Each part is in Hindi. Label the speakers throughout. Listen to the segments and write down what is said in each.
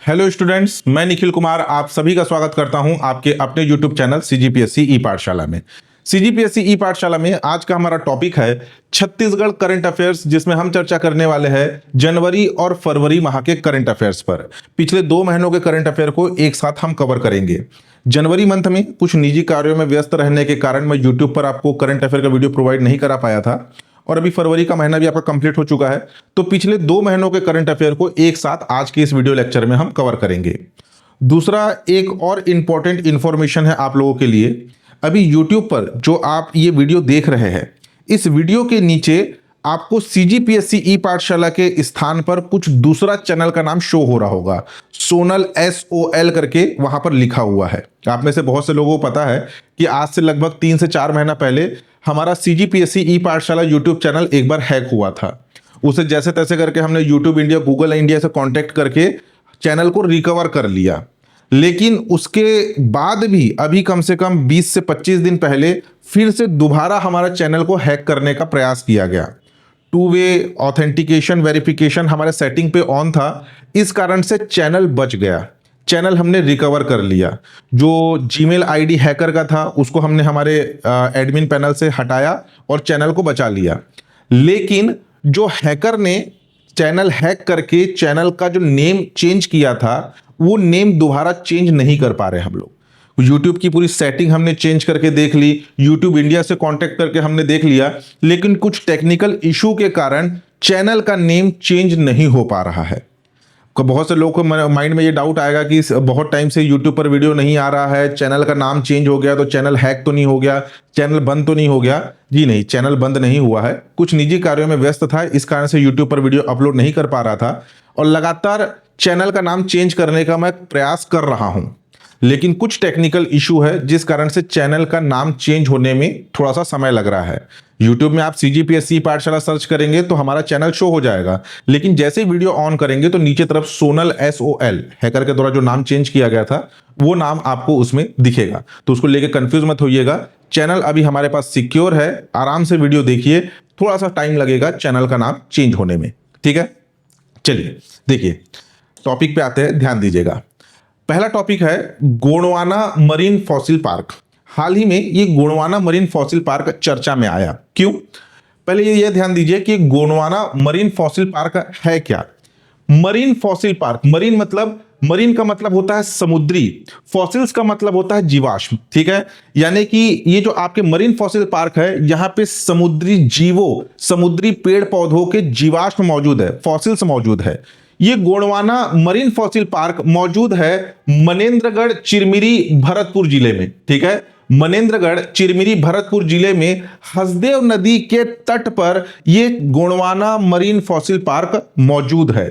Speaker 1: हेलो स्टूडेंट्स, मैं निखिल कुमार आप सभी का स्वागत करता हूं आपके अपने यूट्यूब चैनल सीजीपीएससी ई पाठशाला में। सीजीपीएससी ई पाठशाला में आज का हमारा टॉपिक है छत्तीसगढ़ करंट अफेयर्स, जिसमें हम चर्चा करने वाले हैं जनवरी और फरवरी माह के करंट अफेयर्स पर। पिछले 2 महीनों के करंट अफेयर को एक साथ हम कवर करेंगे। जनवरी मंथ में कुछ निजी कार्यों में व्यस्त रहने के कारण मैं यूट्यूब पर आपको करंट अफेयर का वीडियो प्रोवाइड नहीं करा पाया था, और अभी फरवरी का महीना भी आपका कंप्लीट हो चुका है। तो पिछले 2 महीनों के करंट अफेयर को एक साथ आज के इस वीडियो लेक्चर में हम कवर करेंगे। दूसरा एक और इंपॉर्टेंट इंफॉर्मेशन है आप लोगों के लिए। अभी यूट्यूब पर जो आप ये वीडियो देख रहे हैं, इस वीडियो के नीचे आपको सीजीपीएससी ई पाठशाला के स्थान पर कुछ दूसरा चैनल का नाम शो हो रहा होगा। सोनल SOL करके वहां पर लिखा हुआ है। आप में से बहुत से लोगों को पता है कि आज से लगभग 3 से 4 महीना पहले हमारा सीजीपीएससी ई पाठशाला यूट्यूब चैनल एक बार हैक हुआ था। उसे जैसे तैसे करके हमने यूट्यूब इंडिया, गूगल इंडिया से कांटेक्ट करके चैनल को रिकवर कर लिया। लेकिन उसके बाद भी अभी कम से कम 20 से 25 दिन पहले फिर से दोबारा हमारा चैनल को हैक करने का प्रयास किया गया। 2 वे ऑथेंटिकेशन वेरिफिकेशन हमारे सेटिंग पे ऑन था, इस कारण से चैनल बच गया। चैनल हमने रिकवर कर लिया। जो जीमेल आईडी हैकर का था उसको हमने हमारे एडमिन पैनल से हटाया और चैनल को बचा लिया। लेकिन जो हैकर ने चैनल हैक करके चैनल का जो नेम चेंज किया था, वो नेम दोबारा चेंज नहीं कर पा रहे हम लोग। यूट्यूब की पूरी सेटिंग हमने चेंज करके देख ली, यूट्यूब इंडिया से कांटेक्ट करके हमने देख लिया, लेकिन कुछ टेक्निकल इशू के कारण चैनल का नेम चेंज नहीं हो पा रहा है। बहुत से लोगों को माइंड में ये डाउट आएगा कि बहुत टाइम से यूट्यूब पर वीडियो नहीं आ रहा है, चैनल का नाम चेंज हो गया तो चैनल हैक तो नहीं हो गया, चैनल बंद तो नहीं हो गया। जी नहीं, चैनल बंद नहीं हुआ है। कुछ निजी कार्यों में व्यस्त था, इस कारण से यूट्यूब पर वीडियो अपलोड नहीं कर पा रहा था, और लगातार चैनल का नाम चेंज करने का मैं प्रयास कर रहा हूं। लेकिन कुछ टेक्निकल इशू है जिस कारण से चैनल का नाम चेंज होने में थोड़ा सा समय लग रहा है। यूट्यूब में आप सीजीपीएससी पाठशाला सर्च करेंगे तो हमारा चैनल शो हो जाएगा, लेकिन जैसे ही वीडियो ऑन करेंगे तो नीचे तरफ सोनल SOL हैकर के द्वारा जो नाम चेंज किया गया था वो नाम आपको उसमें दिखेगा। तो उसको लेके कंफ्यूज मत होइएगा। चैनल अभी हमारे पास सिक्योर है, आराम से वीडियो देखिए, थोड़ा सा टाइम लगेगा चैनल का नाम चेंज होने में। ठीक है, चलिए देखिए टॉपिक पे आते हैं, ध्यान दीजिएगा। पहला टॉपिक है गोंडवाना मरीन फॉसिल पार्क। हाल ही में ये गोंडवाना मरीन फॉसिल पार्क चर्चा में आया। क्यों? पहले ये ध्यान दीजिए कि गोंडवाना मरीन फॉसिल पार्क है क्या। मरीन फॉसिल पार्क, मरीन का मतलब होता है समुद्री, फॉसिल्स का मतलब होता है जीवाश्म। ठीक है, यानी कि ये जो आपके मरीन फॉसिल पार्क है, यहां पे समुद्री जीवों, समुद्री पेड़ पौधों के जीवाश्म मौजूद है, फॉसिल्स मौजूद है। ये गोंडवाना मरीन फॉसिल पार्क मौजूद है मनेन्द्रगढ़, चिरमिरी, भरतपुर जिले में। ठीक है, मनेन्द्रगढ़, चिरमिरी, भरतपुर जिले में हसदेव नदी के तट पर ये गोंडवाना मरीन फॉसिल पार्क मौजूद है।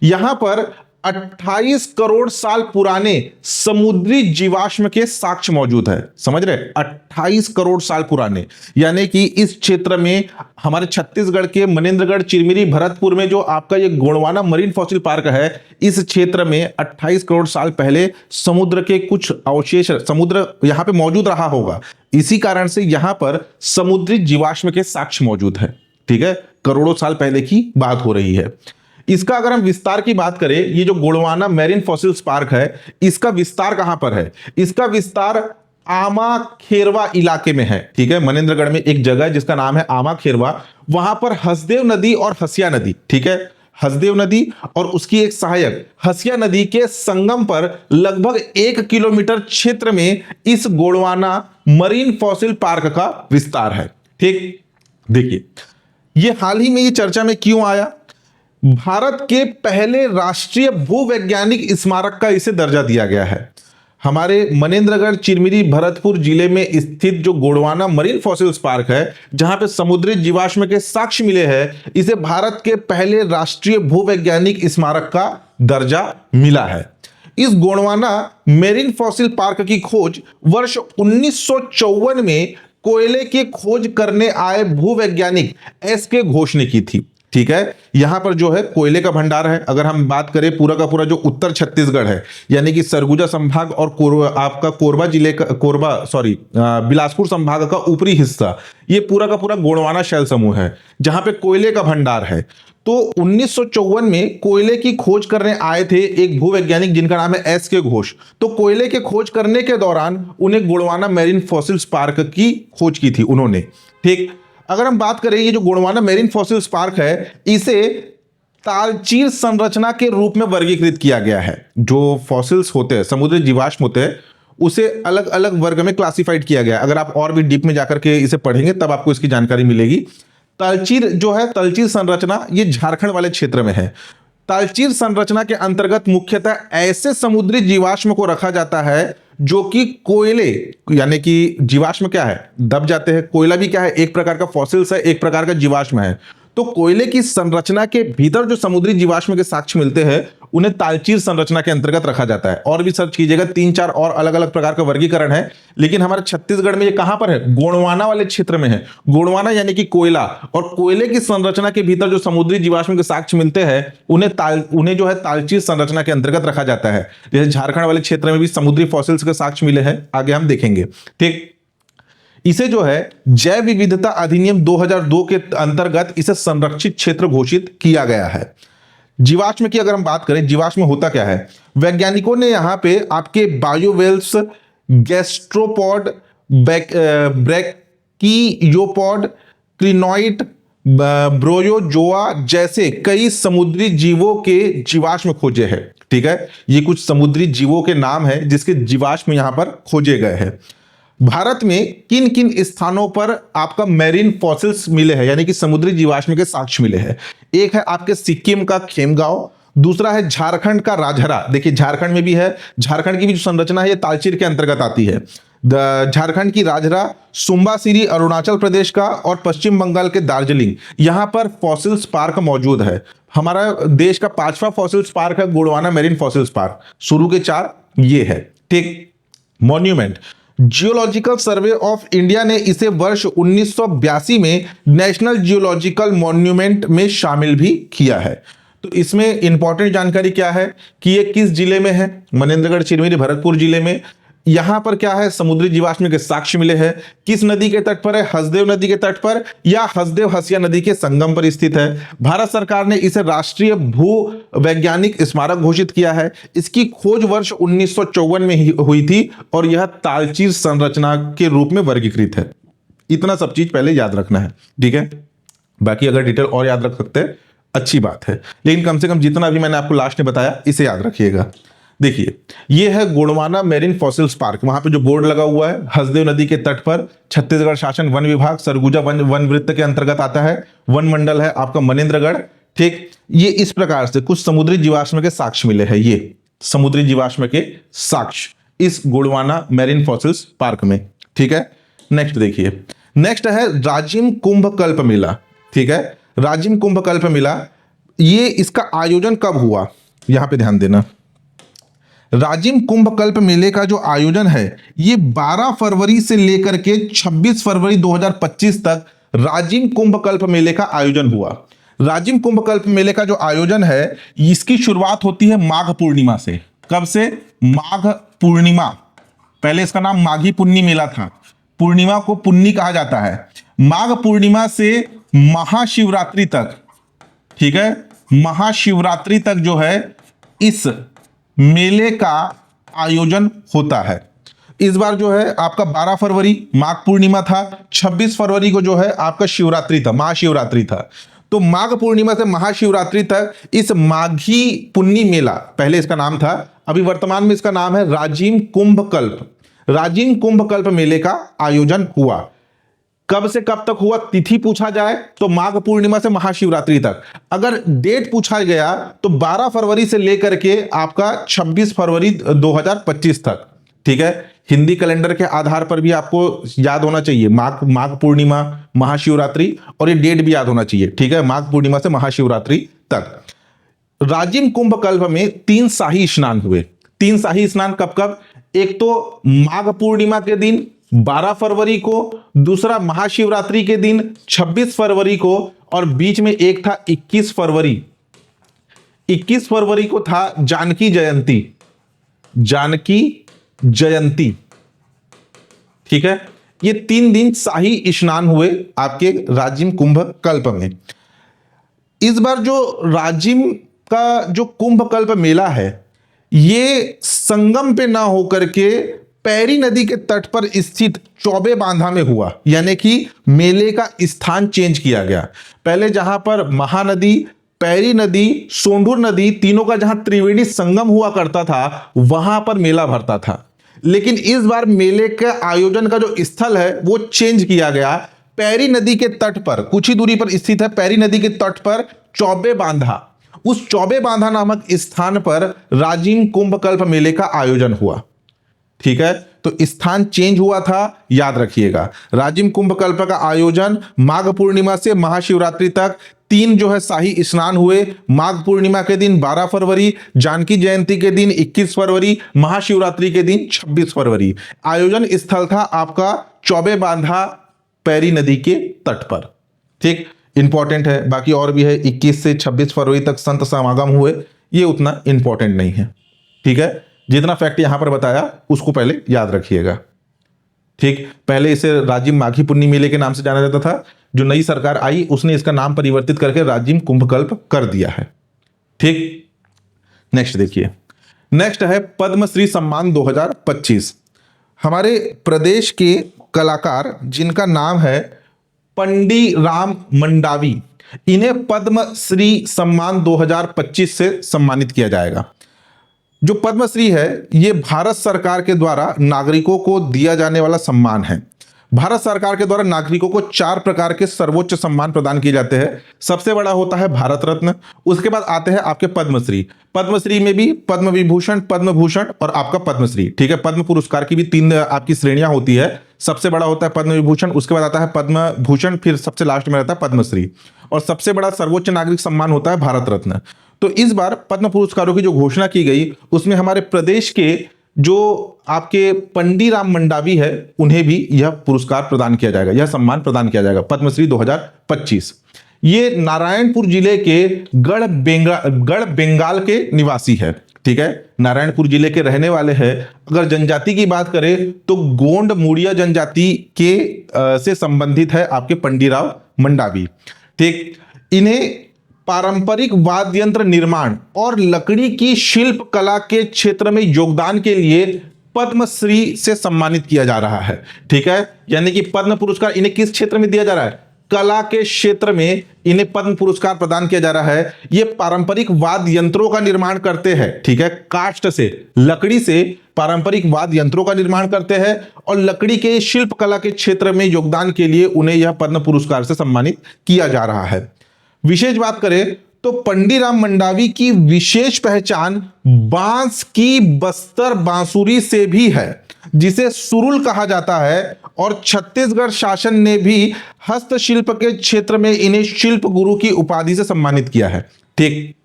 Speaker 1: यहां पर 28 करोड़ साल पुराने समुद्री जीवाश्म के साक्ष्य मौजूद है। समझ रहे? 28 करोड़ साल पुराने, यानी कि इस क्षेत्र में हमारे छत्तीसगढ़ के मनेन्द्रगढ़, चिरमिरी, भरतपुर में जो आपका ये गोंडवाना मरीन फॉसिल पार्क है, इस क्षेत्र में 28 करोड़ साल पहले समुद्र के कुछ अवशेष, समुद्र यहां पे मौजूद रहा होगा। इसी कारण से यहां पर समुद्री जीवाश्म के साक्ष्य मौजूद है। ठीक है, करोड़ों साल पहले की बात हो रही है। इसका अगर हम विस्तार की बात करें, ये जो गोंडवाना मैरीन फॉसिल्स पार्क है, इसका विस्तार कहां पर है? इसका विस्तार आमा खेरवा इलाके में है। ठीक है, मनेन्द्रगढ़ में एक जगह है जिसका नाम है आमा खेरवा। वहां पर हसदेव नदी और हसिया नदी, ठीक है, हसदेव नदी और उसकी एक सहायक हसिया नदी के संगम पर लगभग 1 किलोमीटर क्षेत्र में इस गोंडवाना मरीन फॉसिल पार्क का विस्तार है। ठीक, देखिए ये हाल ही में ये चर्चा में क्यों आया? भारत के पहले राष्ट्रीय भूवैज्ञानिक स्मारक का इसे दर्जा दिया गया है। हमारे मनेन्द्रगढ़, चिरमिरी, भरतपुर जिले में स्थित जो गोंडवाना मरीन फॉसिल्स पार्क है, जहां पे समुद्री जीवाश्म के साक्ष्य मिले हैं, इसे भारत के पहले राष्ट्रीय भूवैज्ञानिक स्मारक का दर्जा मिला है। इस गोंडवाना मेरीन फॉसिल पार्क की खोज वर्ष 1954 में कोयले की खोज करने आए भूवैज्ञानिक SK घोष ने की थी। ठीक है। यहां पर जो है कोयले का भंडार है। अगर हम बात करें पूरा का पूरा जो उत्तर छत्तीसगढ़ है, यानी कि सरगुजा संभाग और आपका कोरबा जिले का बिलासपुर संभाग का ऊपरी हिस्सा, ये पूरा का पूरा गोंडवाना शैल समूह है जहां पे कोयले का भंडार है। तो 1954 में कोयले की खोज करने आए थे एक भूवैज्ञानिक जिनका नाम है एस के घोष। तो कोयले के खोज करने के दौरान उन्हें गोंडवाना मैरीन फॉसिल्स पार्क की खोज की थी उन्होंने। ठीक, अगर हम बात करें ये जो गोंडवाना मैरीन फॉसिल्स पार्क है, इसे तालचीर संरचना के रूप में वर्गीकृत किया गया है। जो फॉसिल्स होते हैं, समुद्री जीवाश्म होते हैं, उसे अलग अलग वर्ग में क्लासिफाइड किया गया है। अगर आप और भी डीप में जाकर के इसे पढ़ेंगे तब आपको इसकी जानकारी मिलेगी। तालचीर जो है, तालचीर संरचना, ये झारखंड वाले क्षेत्र में है। तालचीर संरचना के अंतर्गत मुख्यतः ऐसे समुद्री जीवाश्म को रखा जाता है जो कि कोयले, यानी कि जीवाश्म क्या है, दब जाते हैं। कोयला भी क्या है, एक प्रकार का फॉसिल्स है, एक प्रकार का जीवाश्म है। तो कोयले की संरचना के भीतर जो समुद्री जीवाश्म के साक्ष्य मिलते हैं उन्हें तालचीर संरचना के अंतर्गत रखा जाता है। और भी सर्च कीजिएगा, 3-4 और अलग अलग प्रकार का वर्गीकरण है, लेकिन हमारे छत्तीसगढ़ में ये कहां पर है, गोंडवाना वाले क्षेत्र में है। गोंडवाना यानी कि कोयला, और कोयले की संरचना के भीतर जो समुद्री जीवाश्म के साक्ष्य मिलते हैं उन्हें जो है तालचीर संरचना के अंतर्गत रखा जाता है। जैसे झारखंड वाले क्षेत्र में भी समुद्री फॉसिल्स के साक्ष्य मिले हैं, आगे हम देखेंगे। ठीक, इसे जो है जैव विविधता अधिनियम 2002 के अंतर्गत इसे संरक्षित क्षेत्र घोषित किया गया है। जीवाश्म की अगर हम बात करें, जीवाश्म होता क्या है, वैज्ञानिकों ने यहां पे आपके बायोवेल्स, गैस्ट्रोपॉड, ब्रैकियोपॉड, क्लिनॉइड, ब्रोयोजोआ जैसे कई समुद्री जीवों के जीवाश्म खोजे हैं। ठीक है, ये कुछ समुद्री जीवों के नाम है जिसके जीवाश्म यहां पर खोजे गए हैं। भारत में किन किन स्थानों पर आपका मैरीन फॉसिल्स मिले हैं, यानी कि समुद्री जीवाश्म के साक्ष्य मिले हैं? एक है आपके सिक्किम का खेमगांव, दूसरा है झारखंड का राजहरा। देखिए झारखंड में भी है, झारखंड की भी जो संरचना है ये तालचीर के अंतर्गत आती है। झारखंड की राजहरा, सुम्बासिरी अरुणाचल प्रदेश का, और पश्चिम बंगाल के दार्जिलिंग, यहां पर फॉसिल्स पार्क मौजूद है। हमारा देश का 5वां फॉसिल्स पार्क है गोंडवाना मैरीन फॉसिल्स पार्क। शुरू के 4 ये है। ठीक, monument, geological survey of India ने इसे वर्ष 1982 में नेशनल जियोलॉजिकल मॉन्यूमेंट में शामिल भी किया है। तो इसमें इंपॉर्टेंट जानकारी क्या है कि ये किस जिले में है, मनेंद्रगढ़, चिरमिरी, भरतपुर जिले में। यहां पर क्या है, समुद्री जीवाश्म के साक्ष्य मिले हैं। किस नदी के तट पर है, हसदेव नदी के तट पर या हसदेव हसिया नदी के संगम पर स्थित है। भारत सरकार ने इसे राष्ट्रीय भू वैज्ञानिक स्मारक घोषित किया है। इसकी खोज वर्ष 1954 में ही हुई थी और यह तालचीर संरचना के रूप में वर्गीकृत है। इतना सब चीज पहले याद रखना है, ठीक है। बाकी अगर डिटेल और याद रख सकते हैं अच्छी बात है, लेकिन कम से कम जितना भी मैंने आपको लास्ट में बताया इसे याद रखिएगा। देखिए ये है गोंडवाना मैरीन फॉसिल्स पार्क। वहां पे जो बोर्ड लगा हुआ है, हसदेव नदी के तट पर, छत्तीसगढ़ शासन वन विभाग, सरगुजा वन वृत्त के अंतर्गत आता है। वन मंडल है आपका मनेंद्रगढ़। ठीक, ये इस प्रकार से कुछ समुद्री जीवाश्म के साक्ष्य मिले हैं। ये समुद्री जीवाश्म के साक्ष्य इस गोंडवाना मैरीन फॉसिल्स पार्क में। ठीक है, नेक्स्ट देखिए, नेक्स्ट है राजिम कुंभ कल्प मेला। ठीक है, राजिम कुंभ कल्प मेला, ये इसका आयोजन कब हुआ, यहां पे ध्यान देना। राजिम कुंभ कल्प मेले का जो आयोजन है ये 12 फरवरी से लेकर के 26 फरवरी 2025 तक राजिम कुंभ कल्प मेले का आयोजन हुआ। राजिम कुंभ कल्प मेले का जो आयोजन है इसकी शुरुआत होती है माघ पूर्णिमा से। कब से? माघ पूर्णिमा। पहले इसका नाम माघी पुन्नी मेला था, पूर्णिमा को पुन्नी कहा जाता है। माघ पूर्णिमा से महाशिवरात्रि तक, ठीक है, महाशिवरात्रि तक जो है इस मेले का आयोजन होता है। इस बार जो है आपका 12 फरवरी माघ पूर्णिमा था, 26 फरवरी को जो है आपका शिवरात्रि था, महाशिवरात्रि था। तो माघ पूर्णिमा से महाशिवरात्रि तक इस माघी पुन्नी मेला, पहले इसका नाम था, अभी वर्तमान में इसका नाम है राजिम कुंभ कल्प। राजिम कुंभ कल्प मेले का आयोजन हुआ। कब से कब तक हुआ, तिथि पूछा जाए तो माघ पूर्णिमा से महाशिवरात्रि तक। अगर डेट पूछा गया तो 12 फरवरी से लेकर के आपका 26 फरवरी 2025 तक। ठीक है, हिंदी कैलेंडर के आधार पर भी आपको याद होना चाहिए माघ पूर्णिमा, महाशिवरात्रि, और ये डेट भी याद होना चाहिए। ठीक है, माघ पूर्णिमा से महाशिवरात्रि तक। राजिम कुंभ कल्प में 3 शाही स्नान हुए। 3 शाही स्नान कब कब? एक तो माघ पूर्णिमा के दिन, 12 फरवरी को, दूसरा महाशिवरात्रि के दिन 26 फरवरी को, और बीच में एक था 21 फरवरी। 21 फरवरी को था जानकी जयंती, जानकी जयंती। ठीक है, ये 3 दिन शाही स्नान हुए आपके राजिम कुंभ कल्प में। इस बार जो राजिम का जो कुंभ कल्प मेला है, ये संगम पे ना होकर के पैरी नदी के तट पर स्थित चौबे बांधा में हुआ, यानी कि मेले का स्थान चेंज किया गया। पहले जहां पर महानदी, पैरी नदी, सोंढूर नदी, तीनों का जहां त्रिवेणी संगम हुआ करता था, वहां पर मेला भरता था। लेकिन इस बार मेले के आयोजन का जो स्थल है वो चेंज किया गया। पैरी नदी के तट पर कुछ ही दूरी पर स्थित है, पैरी नदी के तट पर चौबे बांधा, उस चौबे बांधा नामक स्थान पर राजिम कुंभ कल्प मेले का आयोजन हुआ। ठीक है, तो स्थान चेंज हुआ था, याद रखिएगा। राजिम कुंभ कल्प का आयोजन माघ पूर्णिमा से महाशिवरात्रि तक 3 जो है शाही स्नान हुए। माघ पूर्णिमा के दिन 12 फरवरी, जानकी जयंती के दिन 21 फरवरी, महाशिवरात्रि के दिन 26 फरवरी। आयोजन स्थल था आपका चौबे बांधा, पैरी नदी के तट पर। ठीक, इंपॉर्टेंट है। बाकी और भी है, 21 से 26 फरवरी तक संत समागम हुए, ये उतना इंपॉर्टेंट नहीं है। ठीक है, जितना फैक्ट यहां पर बताया उसको पहले याद रखिएगा। ठीक, पहले इसे राजिम माघी पुन्नी मेले के नाम से जाना जाता था। जो नई सरकार आई उसने इसका नाम परिवर्तित करके राजिम कुंभ कल्प कर दिया है। ठीक, नेक्स्ट देखिए, नेक्स्ट है पद्मश्री सम्मान 2025। हमारे प्रदेश के कलाकार जिनका नाम है पंडी राम मंडावी, इन्हें पद्मश्री सम्मान 2025 से सम्मानित किया जाएगा। जो पद्मश्री है ये भारत सरकार के द्वारा नागरिकों को दिया जाने वाला सम्मान है। भारत सरकार के द्वारा नागरिकों को 4 प्रकार के सर्वोच्च सम्मान प्रदान किए जाते हैं। सबसे बड़ा होता है भारत रत्न, उसके बाद आते हैं आपके पद्मश्री। पद्मश्री में भी पद्म विभूषण, पद्म भूषण और आपका पद्मश्री। ठीक है, पद्म पुरस्कार की भी 3 आपकी श्रेणियां होती है। सबसे बड़ा होता है पद्म विभूषण, उसके बाद आता है पद्म भूषण, फिर सबसे लास्ट में रहता है पद्मश्री, और सबसे बड़ा सर्वोच्च नागरिक सम्मान होता है भारत रत्न। तो इस बार पद्म पुरस्कारों की जो घोषणा की गई उसमें हमारे प्रदेश के जो आपके पंडी राम मंडावी है उन्हें भी यह पुरस्कार प्रदान किया जाएगा, यह सम्मान प्रदान किया जाएगा, पद्मश्री 2025। ये नारायणपुर जिले के गढ़ बेंगाल के निवासी है। ठीक है, नारायणपुर जिले के रहने वाले हैं। अगर जनजाति की बात करें तो गोंड मुड़िया जनजाति के से संबंधित है आपके पंडीराव मंडावी। ठीक, इन्हें पारंपरिक वाद्य यंत्र निर्माण और लकड़ी की शिल्प कला के क्षेत्र में योगदान के लिए पद्मश्री से सम्मानित किया जा रहा है। ठीक है, यानी कि पद्म पुरस्कार इन्हें किस क्षेत्र में दिया जा रहा है? कला के क्षेत्र में इन्हें पद्म पुरस्कार प्रदान किया जा रहा है। ये पारंपरिक वाद्य यंत्रों का निर्माण करते हैं। ठीक है, काष्ठ से, लकड़ी से पारंपरिक वाद्य यंत्रों का निर्माण करते हैं और लकड़ी के शिल्प कला के क्षेत्र में योगदान के लिए उन्हें यह पद्म पुरस्कार से सम्मानित किया जा रहा है। विशेष बात करें तो पंडीराम मंडावी की विशेष पहचान बांस की बस्तर बांसुरी से भी है, जिसे सुरुल कहा जाता है, और छत्तीसगढ़ शासन ने भी हस्तशिल्प के क्षेत्र में इन्हें शिल्प गुरु की उपाधि से सम्मानित किया है। ठीक,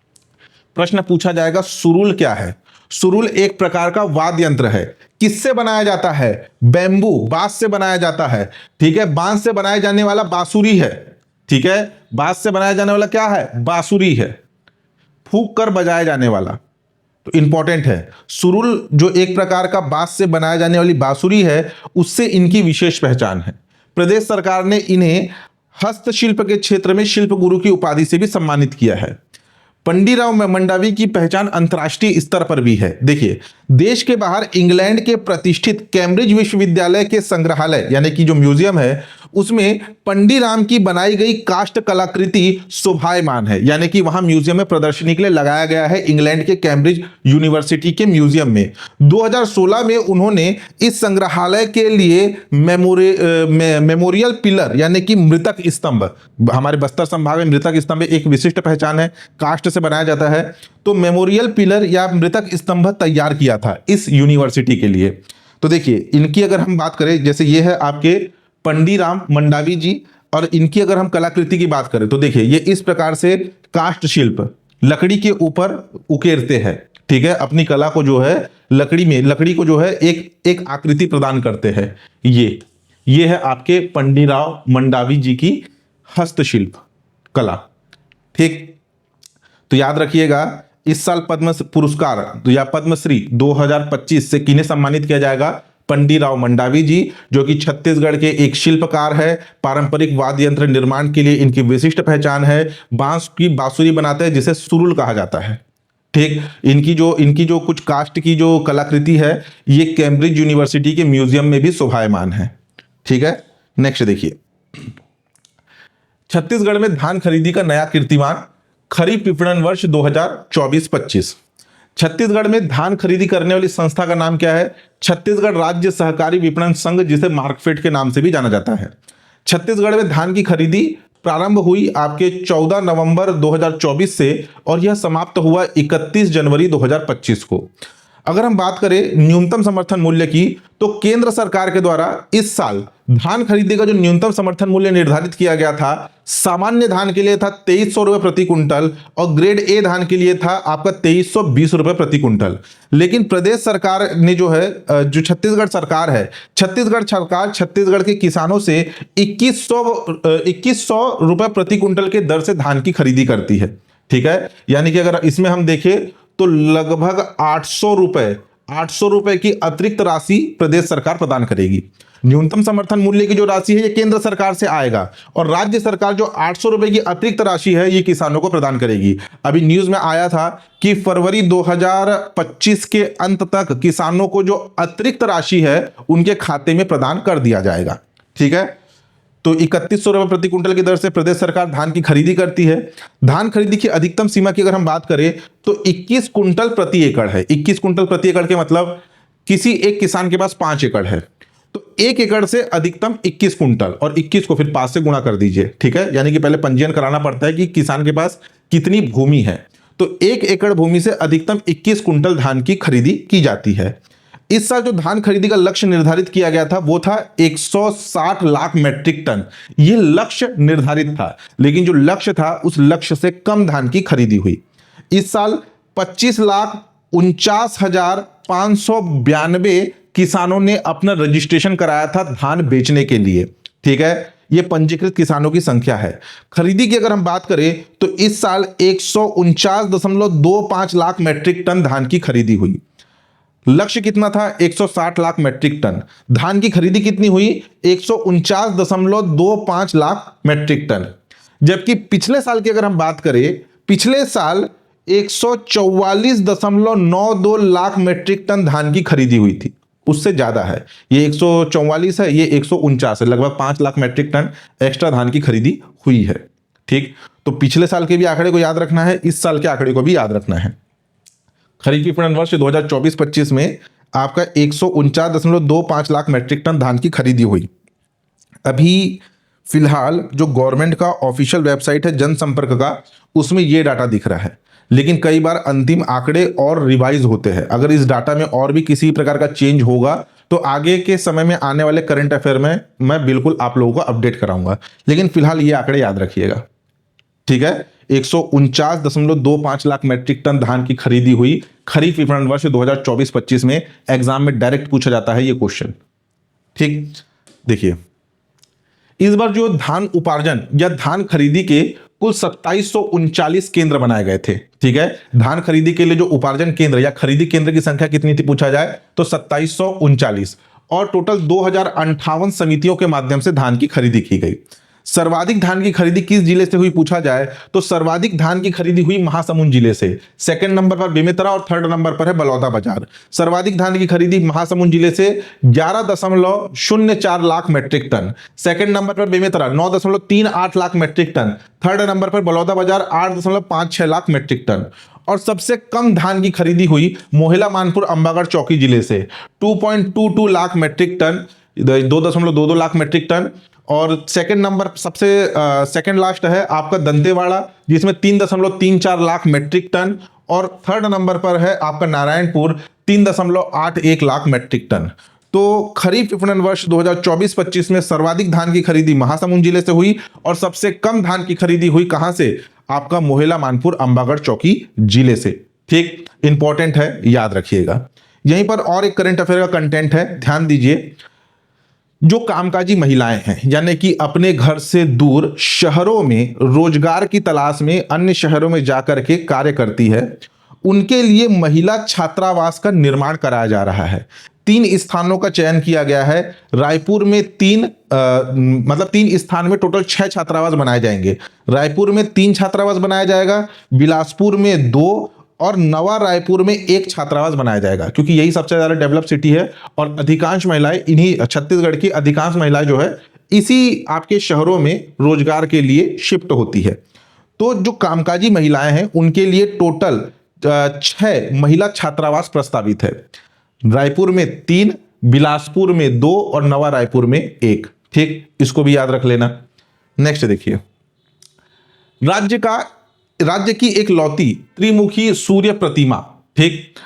Speaker 1: प्रश्न पूछा जाएगा सुरुल क्या है? सुरुल एक प्रकार का वाद्य यंत्र है। किससे बनाया जाता है? बैम्बू, बांस से बनाया जाता है। ठीक है, बांस से बनाए जाने वाला बांसुरी है। ठीक है, बांस से बनाया जाने वाला क्या है? बांसुरी है, फूंक कर बजाया जाने वाला। तो इंपॉर्टेंट है, सुरुल जो एक प्रकार का बांस से बनाया जाने वाली बांसुरी है, उससे इनकी विशेष पहचान है। प्रदेश सरकार ने इन्हें हस्तशिल्प के क्षेत्र में शिल्प गुरु की उपाधि से भी सम्मानित किया है। पंडीराव मंडावी की पहचान अंतर्राष्ट्रीय स्तर पर भी है। देखिए, देश के बाहर इंग्लैंड के प्रतिष्ठित कैम्ब्रिज विश्वविद्यालय के संग्रहालय यानी कि जो म्यूजियम है उसमें पंडीराम की बनाई गई काष्ठ कलाकृति शोभायमान है, यानी कि वहां म्यूजियम में प्रदर्शनी के लिए लगाया गया है इंग्लैंड के कैम्ब्रिज यूनिवर्सिटी के म्यूजियम में। 2016 में उन्होंने इस संग्रहालय के लिए मेमोरियल पिलर यानी कि मृतक स्तंभ, हमारे बस्तर संभाग में मृतक स्तंभ एक विशिष्ट पहचान है, काष्ठ से बनाया जाता है, तो मेमोरियल पिलर या मृतक स्तंभ तैयार किया था इस यूनिवर्सिटी के लिए। तो देखिए, इनकी अगर हम बात करें, जैसे ये है आपके पंडीराम मंडावी जी, और इनकी अगर हम कलाकृति की बात करें तो देखिए ये इस प्रकार से काष्ठ शिल्प लकड़ी के ऊपर उकेरते हैं। ठीक है, अपनी कला को जो है लकड़ी को जो है एक आकृति प्रदान करते हैं। ये है आपके पंडीराव मंडावी जी की हस्तशिल्प कला। ठीक, तो याद रखिएगा इस साल पद्म पुरस्कार या पद्मश्री 2025 से किन्हें सम्मानित किया जाएगा? पंडीराव मंडावी जी, जो कि छत्तीसगढ़ के एक शिल्पकार है। पारंपरिक वाद्य यंत्र निर्माण के लिए इनकी विशिष्ट पहचान है। बांस की बांसुरी बनाते हैं जिसे सुरुल कहा जाता है। ठीक, इनकी जो कुछ कास्ट की जो कलाकृति है ये कैम्ब्रिज यूनिवर्सिटी के म्यूजियम में भी शोभायमान है। ठीक है, नेक्स्ट देखिए, छत्तीसगढ़ में धान खरीदी का नया कीर्तिमान खरीफ विपणन वर्ष 2024-25। छत्तीसगढ़ में धान खरीदी करने वाली संस्था का नाम क्या है? छत्तीसगढ़ राज्य सहकारी विपणन संघ, जिसे मार्कफेड के नाम से भी जाना जाता है। छत्तीसगढ़ में धान की खरीदी प्रारंभ हुई आपके 14 नवंबर 2024 से और यह समाप्त हुआ 31 जनवरी 2025 को। अगर हम बात करें न्यूनतम समर्थन मूल्य की, तो केंद्र सरकार के द्वारा इस साल धान खरीदी का जो न्यूनतम समर्थन मूल्य निर्धारित किया गया था, सामान्य धान के लिए था 2300 रुपए प्रति कुंटल और ग्रेड ए धान के लिए था आपका 2320 रुपए प्रति कुंटल। लेकिन प्रदेश सरकार ने जो है, जो छत्तीसगढ़ सरकार है, छत्तीसगढ़ के किसानों से 2100 रुपए प्रति कुंटल के दर से धान की खरीदी करती है। ठीक है, यानी कि अगर इसमें हम देखें तो लगभग 800 रुपए की अतिरिक्त राशि प्रदेश सरकार प्रदान करेगी। न्यूनतम समर्थन मूल्य की जो राशि है ये केंद्र सरकार से आएगा और राज्य सरकार जो 800 रुपए की अतिरिक्त राशि है ये किसानों को प्रदान करेगी। अभी न्यूज में आया था कि फरवरी 2025 के अंत तक किसानों को जो अतिरिक्त राशि है उनके खाते में प्रदान कर दिया जाएगा। ठीक है, तो 3100 रुपए प्रति कुंटल की दर से प्रदेश सरकार धान की खरीदी करती है। धान खरीदी की अधिकतम सीमा की अगर हम बात करें तो 21 कुंटल प्रति एकड़ है। 21 कुंटल प्रति एकड़ के मतलब किसी एक किसान के पास 5 एकड़ है तो 1 एकड़ से अधिकतम 21 कुंटल और 21 को फिर 5 से गुणा कर दीजिए। ठीक है, यानी कि पहले पंजीयन कराना पड़ता है कि किसान के पास कितनी भूमि है। तो 1 एकड़ भूमि से अधिकतम 21 कुंटल धान की खरीदी की जाती है। इस साल जो धान खरीदी का लक्ष्य निर्धारित किया गया था वो था 160 लाख मैट्रिक टन। ये लक्ष्य निर्धारित था, लेकिन जो लक्ष्य था उस लक्ष्य से कम धान की खरीदी हुई। इस साल 25,49,592 किसानों ने अपना रजिस्ट्रेशन कराया था धान बेचने के लिए। ठीक है, ये पंजीकृत किसानों की संख्या है। खरीदी की अगर हम बात करें तो इस साल 149.25 लाख मैट्रिक टन धान की खरीदी हुई। लक्ष्य कितना था? 160 लाख मैट्रिक टन। धान की खरीदी कितनी हुई? 149.25 लाख मैट्रिक टन। जबकि पिछले साल की अगर हम बात करें, पिछले साल 144.92 लाख मैट्रिक टन धान की खरीदी हुई थी। उससे ज्यादा है, ये 144 है, ये 149 है, लगभग 5 लाख मैट्रिक टन एक्स्ट्रा धान की खरीदी हुई है। ठीक, तो पिछले साल के भी आंकड़े को याद रखना है, इस साल के आंकड़े को भी याद रखना है। खरीफ विपणन वर्ष 2024-25 में आपका 149.25 लाख मैट्रिक टन धान की खरीदी हुई। अभी फिलहाल जो गवर्नमेंट का ऑफिशियल वेबसाइट है जनसंपर्क का, उसमें ये डाटा दिख रहा है, लेकिन कई बार अंतिम आंकड़े और रिवाइज होते हैं। अगर इस डाटा में और भी किसी प्रकार का चेंज होगा तो आगे के समय में आने वाले करंट अफेयर में मैं बिल्कुल आप लोगों को अपडेट कराऊंगा, लेकिन फिलहाल ये आंकड़े याद रखिएगा। ठीक है, 149.25 लाख मैट्रिक टन धान की खरीदी हुई खरीफ विपणन वर्ष 2024-25 में। एग्जाम में डायरेक्ट पूछा जाता है ये क्वेश्चन। ठीक, देखिए इस बार जो धान उपार्जन या धान खरीदी के कुल 2739 केंद्र बनाए गए थे। ठीक है, धान खरीदी के लिए जो उपार्जन केंद्र या खरीदी केंद्र की संख्या कितनी थी पूछा जाए तो 2739 और टोटल 2058 समितियों के माध्यम से धान की खरीदी की गई। सर्वाधिक धान की खरीदी किस जिले से हुई पूछा जाए तो सर्वाधिक धान की खरीदी हुई महासमुंद जिले से। सेकंड नंबर पर बेमेतरा और थर्ड नंबर पर है बलौदाबाजार। सर्वाधिक धान की खरीदी महासमुंद जिले से 11.04 lakh metric ton. Second number पर Bemetara 9.38 lakh metric ton. Third number पर बलौदाबाजार 8.56 लाख मैट्रिक टन। और सबसे कम धान की खरीदी हुई मोहिला मानपुर अंबागढ़ चौकी जिले से 2.22 lakh metric ton, 2.22 lakh metric ton. और सेकंड नंबर सबसे सेकंड लास्ट है आपका दंतेवाड़ा जिसमें 3.34 लाख मैट्रिक टन। और थर्ड नंबर पर है आपका नारायणपुर 3.81 लाख मैट्रिक टन। तो खरीफ विपणन वर्ष 2024-25 में सर्वाधिक धान की खरीदी महासमुंद जिले से हुई और सबसे कम धान की खरीदी हुई कहां से? आपका मोहिला मानपुर अंबागढ़ चौकी जिले से। ठीक, इंपॉर्टेंट है, याद रखिएगा। यहीं पर और एक करंट अफेयर का कंटेंट है, ध्यान दीजिए। जो कामकाजी महिलाएं हैं, यानी कि अपने घर से दूर शहरों में रोजगार की तलाश में अन्य शहरों में जाकर के कार्य करती है, उनके लिए महिला छात्रावास का निर्माण कराया जा रहा है। 3 स्थानों का चयन किया गया है। रायपुर में 3 स्थान में टोटल 6 छात्रावास बनाए जाएंगे। रायपुर में 3 छात्रावास बनाया जाएगा, बिलासपुर में 2 और नवा रायपुर में 1 छात्रावास बनाया जाएगा, क्योंकि यही सबसे ज्यादा डेवलप सिटी है और अधिकांश महिलाएं इन्हीं, छत्तीसगढ़ की अधिकांश महिलाएं जो है इसी आपके शहरों में रोजगार के लिए शिफ्ट होती है। तो जो कामकाजी महिलाएं हैं उनके लिए टोटल 6 महिला छात्रावास प्रस्तावित है। रायपुर में 3, बिलासपुर में 2 और नवा रायपुर में 1। ठीक, इसको भी याद रख लेना। नेक्स्ट देखिए, राज्य की एक लौती त्रिमुखी सूर्य प्रतिमा, ठीक,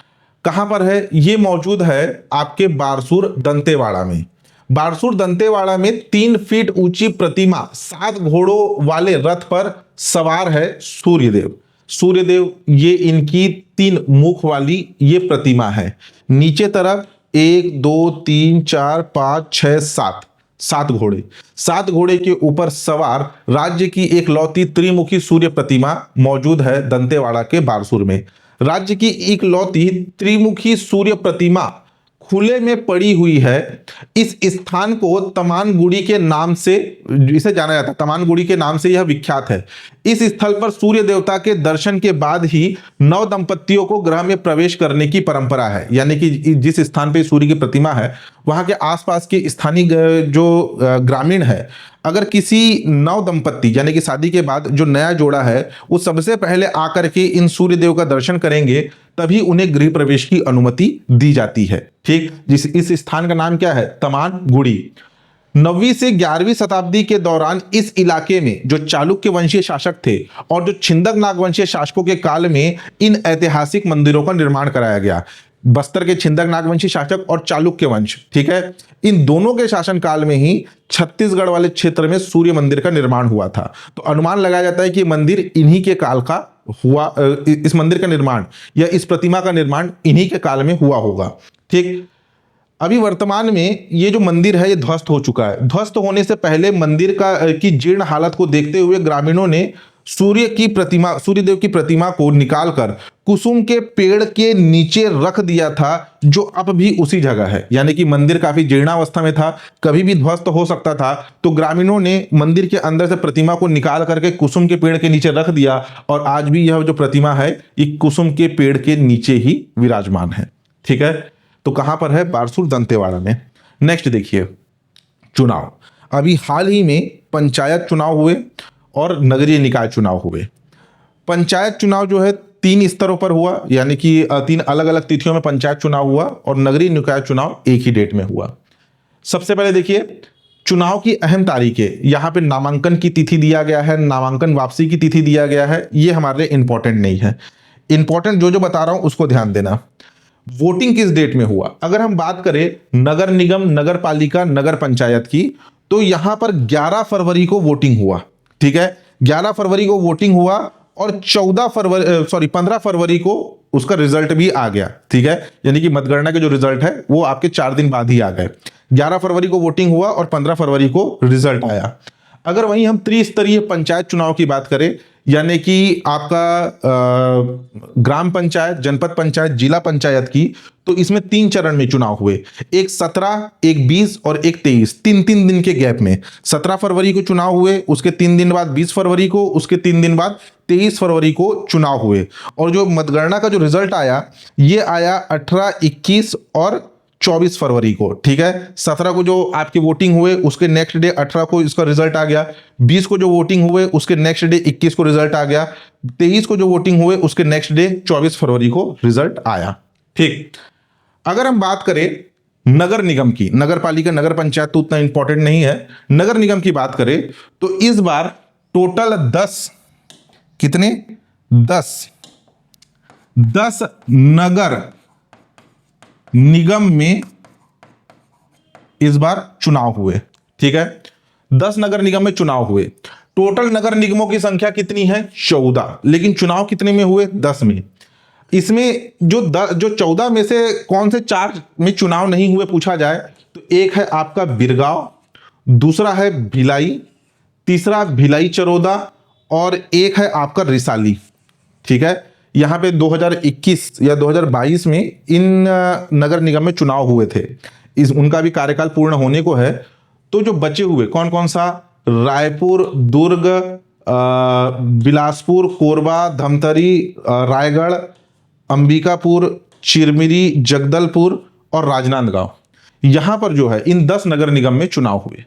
Speaker 1: कहां पर है? ये मौजूद है आपके बारसूर दंतेवाड़ा में। बारसूर दंतेवाड़ा में 3 फीट ऊंची प्रतिमा 7 घोड़ों वाले रथ पर सवार है सूर्यदेव। सूर्यदेव, ये इनकी 3 मुख वाली ये प्रतिमा है। नीचे तरफ 1 2 3 4 5 6 7 घोड़े, 7 घोड़े के ऊपर सवार राज्य की एक लौती त्रिमुखी सूर्य प्रतिमा मौजूद है दंतेवाड़ा के बारसूर में। राज्य की एक लौती त्रिमुखी सूर्य प्रतिमा खुले में पड़ी हुई है। इस स्थान को तमानगुड़ी के नाम से इसे जाना जाता है, तमानगुड़ी के नाम से यह विख्यात है। इस स्थल पर सूर्य देवता के दर्शन के बाद ही नव दंपतियों को ग्रह में प्रवेश करने की परंपरा है। यानी कि जिस स्थान पे सूर्य की प्रतिमा है वहां के आसपास के स्थानीय जो ग्रामीण है, अगर किसी नव दंपत्ति यानी कि शादी के बाद जो नया जोड़ा है वो सबसे पहले आकर के इन सूर्य देव का दर्शन करेंगे, तभी उन्हें गृह प्रवेश की अनुमति दी जाती है। ठीक, इस स्थान का नाम क्या है? तमानगुड़ी। 9वीं से 11वीं शताब्दी के दौरान इस इलाके में जो चालुक्य वंशीय शासक थे और जो छिंदक नागवंशीय शासकों के काल में इन ऐतिहासिक मंदिरों का निर्माण कराया गया। बस्तर के छिंदक नागवंशी शासक और चालुक्य वंश, ठीक है, इन दोनों के शासन काल में ही छत्तीसगढ़ वाले क्षेत्र में सूर्य मंदिर का निर्माण हुआ था। तो अनुमान लगाया जाता है कि मंदिर इन्हीं के काल का हुआ, इस मंदिर का निर्माण या इस प्रतिमा का निर्माण इन्हीं के काल में हुआ होगा। ठीक, अभी वर्तमान में ये जो मंदिर है ये ध्वस्त हो चुका है। ध्वस्त होने से पहले मंदिर की जीर्ण हालत को देखते हुए ग्रामीणों ने सूर्यदेव की प्रतिमा को निकालकर कुसुम के पेड़ के नीचे रख दिया था, जो अब भी उसी जगह है। यानी कि मंदिर काफी जीर्णावस्था में था, कभी भी ध्वस्त हो सकता था, तो ग्रामीणों ने मंदिर के अंदर से प्रतिमा को निकाल करके कुसुम के पेड़ के नीचे रख दिया और आज भी यह जो प्रतिमा है ये कुसुम के पेड़ के नीचे ही विराजमान है। ठीक है, तो कहां पर है? बारसूर दंतेवाड़ा में। नेक्स्ट देखिए, चुनाव। अभी हाल ही में पंचायत चुनाव हुए और नगरीय निकाय चुनाव हुए। पंचायत चुनाव जो है 3 स्तरों पर हुआ, यानी कि 3 अलग अलग तिथियों में पंचायत चुनाव हुआ और नगरीय निकाय चुनाव एक ही डेट में हुआ। सबसे पहले देखिए चुनाव की अहम तारीखें, यहां पे नामांकन की तिथि दिया गया है, नामांकन वापसी की तिथि दिया गया है। ये हमारे लिए इंपॉर्टेंट नहीं है। इंपॉर्टेंट जो बता रहा हूं उसको ध्यान देना। वोटिंग किस डेट में हुआ? अगर हम बात करें नगर निगम, नगर पालिका, नगर पंचायत की, तो यहां पर 11 फरवरी को वोटिंग हुआ। ठीक है, 11 फरवरी को वोटिंग हुआ और 15 फरवरी को उसका रिजल्ट भी आ गया। ठीक है, यानी कि मतगणना के जो रिजल्ट है वो आपके 4 दिन बाद ही आ गए। 11 फरवरी को वोटिंग हुआ और 15 फरवरी को रिजल्ट आया। अगर वहीं हम त्रिस्तरीय पंचायत चुनाव की बात करें, यानी कि आपका ग्राम पंचायत, जनपद पंचायत, जिला पंचायत की, तो इसमें 3 चरण में चुनाव हुए। एक 17, एक 20 और एक 23, 3-3 दिन के गैप में। 17 फरवरी को चुनाव हुए, उसके 3 दिन बाद 20 फरवरी को, उसके 3 दिन बाद 23 फरवरी को चुनाव हुए। और जो मतगणना का जो रिजल्ट आया ये आया 18, 21 और 24 फरवरी को। ठीक है, 17 को जो आपकी वोटिंग हुए उसके नेक्स्ट डे 18 को इसका रिजल्ट आ गया। 20 को जो वोटिंग हुए उसके नेक्स्ट डे 21 को रिजल्ट आ गया। 23 को जो वोटिंग हुए उसके नेक्स्ट डे 24 फरवरी को रिजल्ट आया। ठीक, अगर हम बात करें नगर निगम की, नगर पालिका, नगर पंचायत तो उतना इंपॉर्टेंट नहीं है। नगर निगम की बात करें तो इस बार टोटल 10 नगर निगम में इस बार चुनाव हुए। ठीक है, 10 नगर निगम में चुनाव हुए। टोटल नगर निगमों की संख्या कितनी है? 14, लेकिन चुनाव कितने में हुए? 10 में। इसमें जो 14 में से कौन से 4 में चुनाव नहीं हुए पूछा जाए तो एक है आपका बिरगांव, दूसरा है भिलाई, तीसरा भिलाई चरोदा और एक है आपका रिसाली। ठीक है, यहां पे 2021 या 2022 में इन नगर निगम में चुनाव हुए थे, उनका भी कार्यकाल पूर्ण होने को है। तो जो बचे हुए कौन कौन सा, रायपुर, दुर्ग, बिलासपुर, कोरबा, धमतरी, रायगढ़, अंबिकापुर, चिरमिरी, जगदलपुर और राजनांदगांव, यहां पर जो है इन 10 नगर निगम में चुनाव हुए।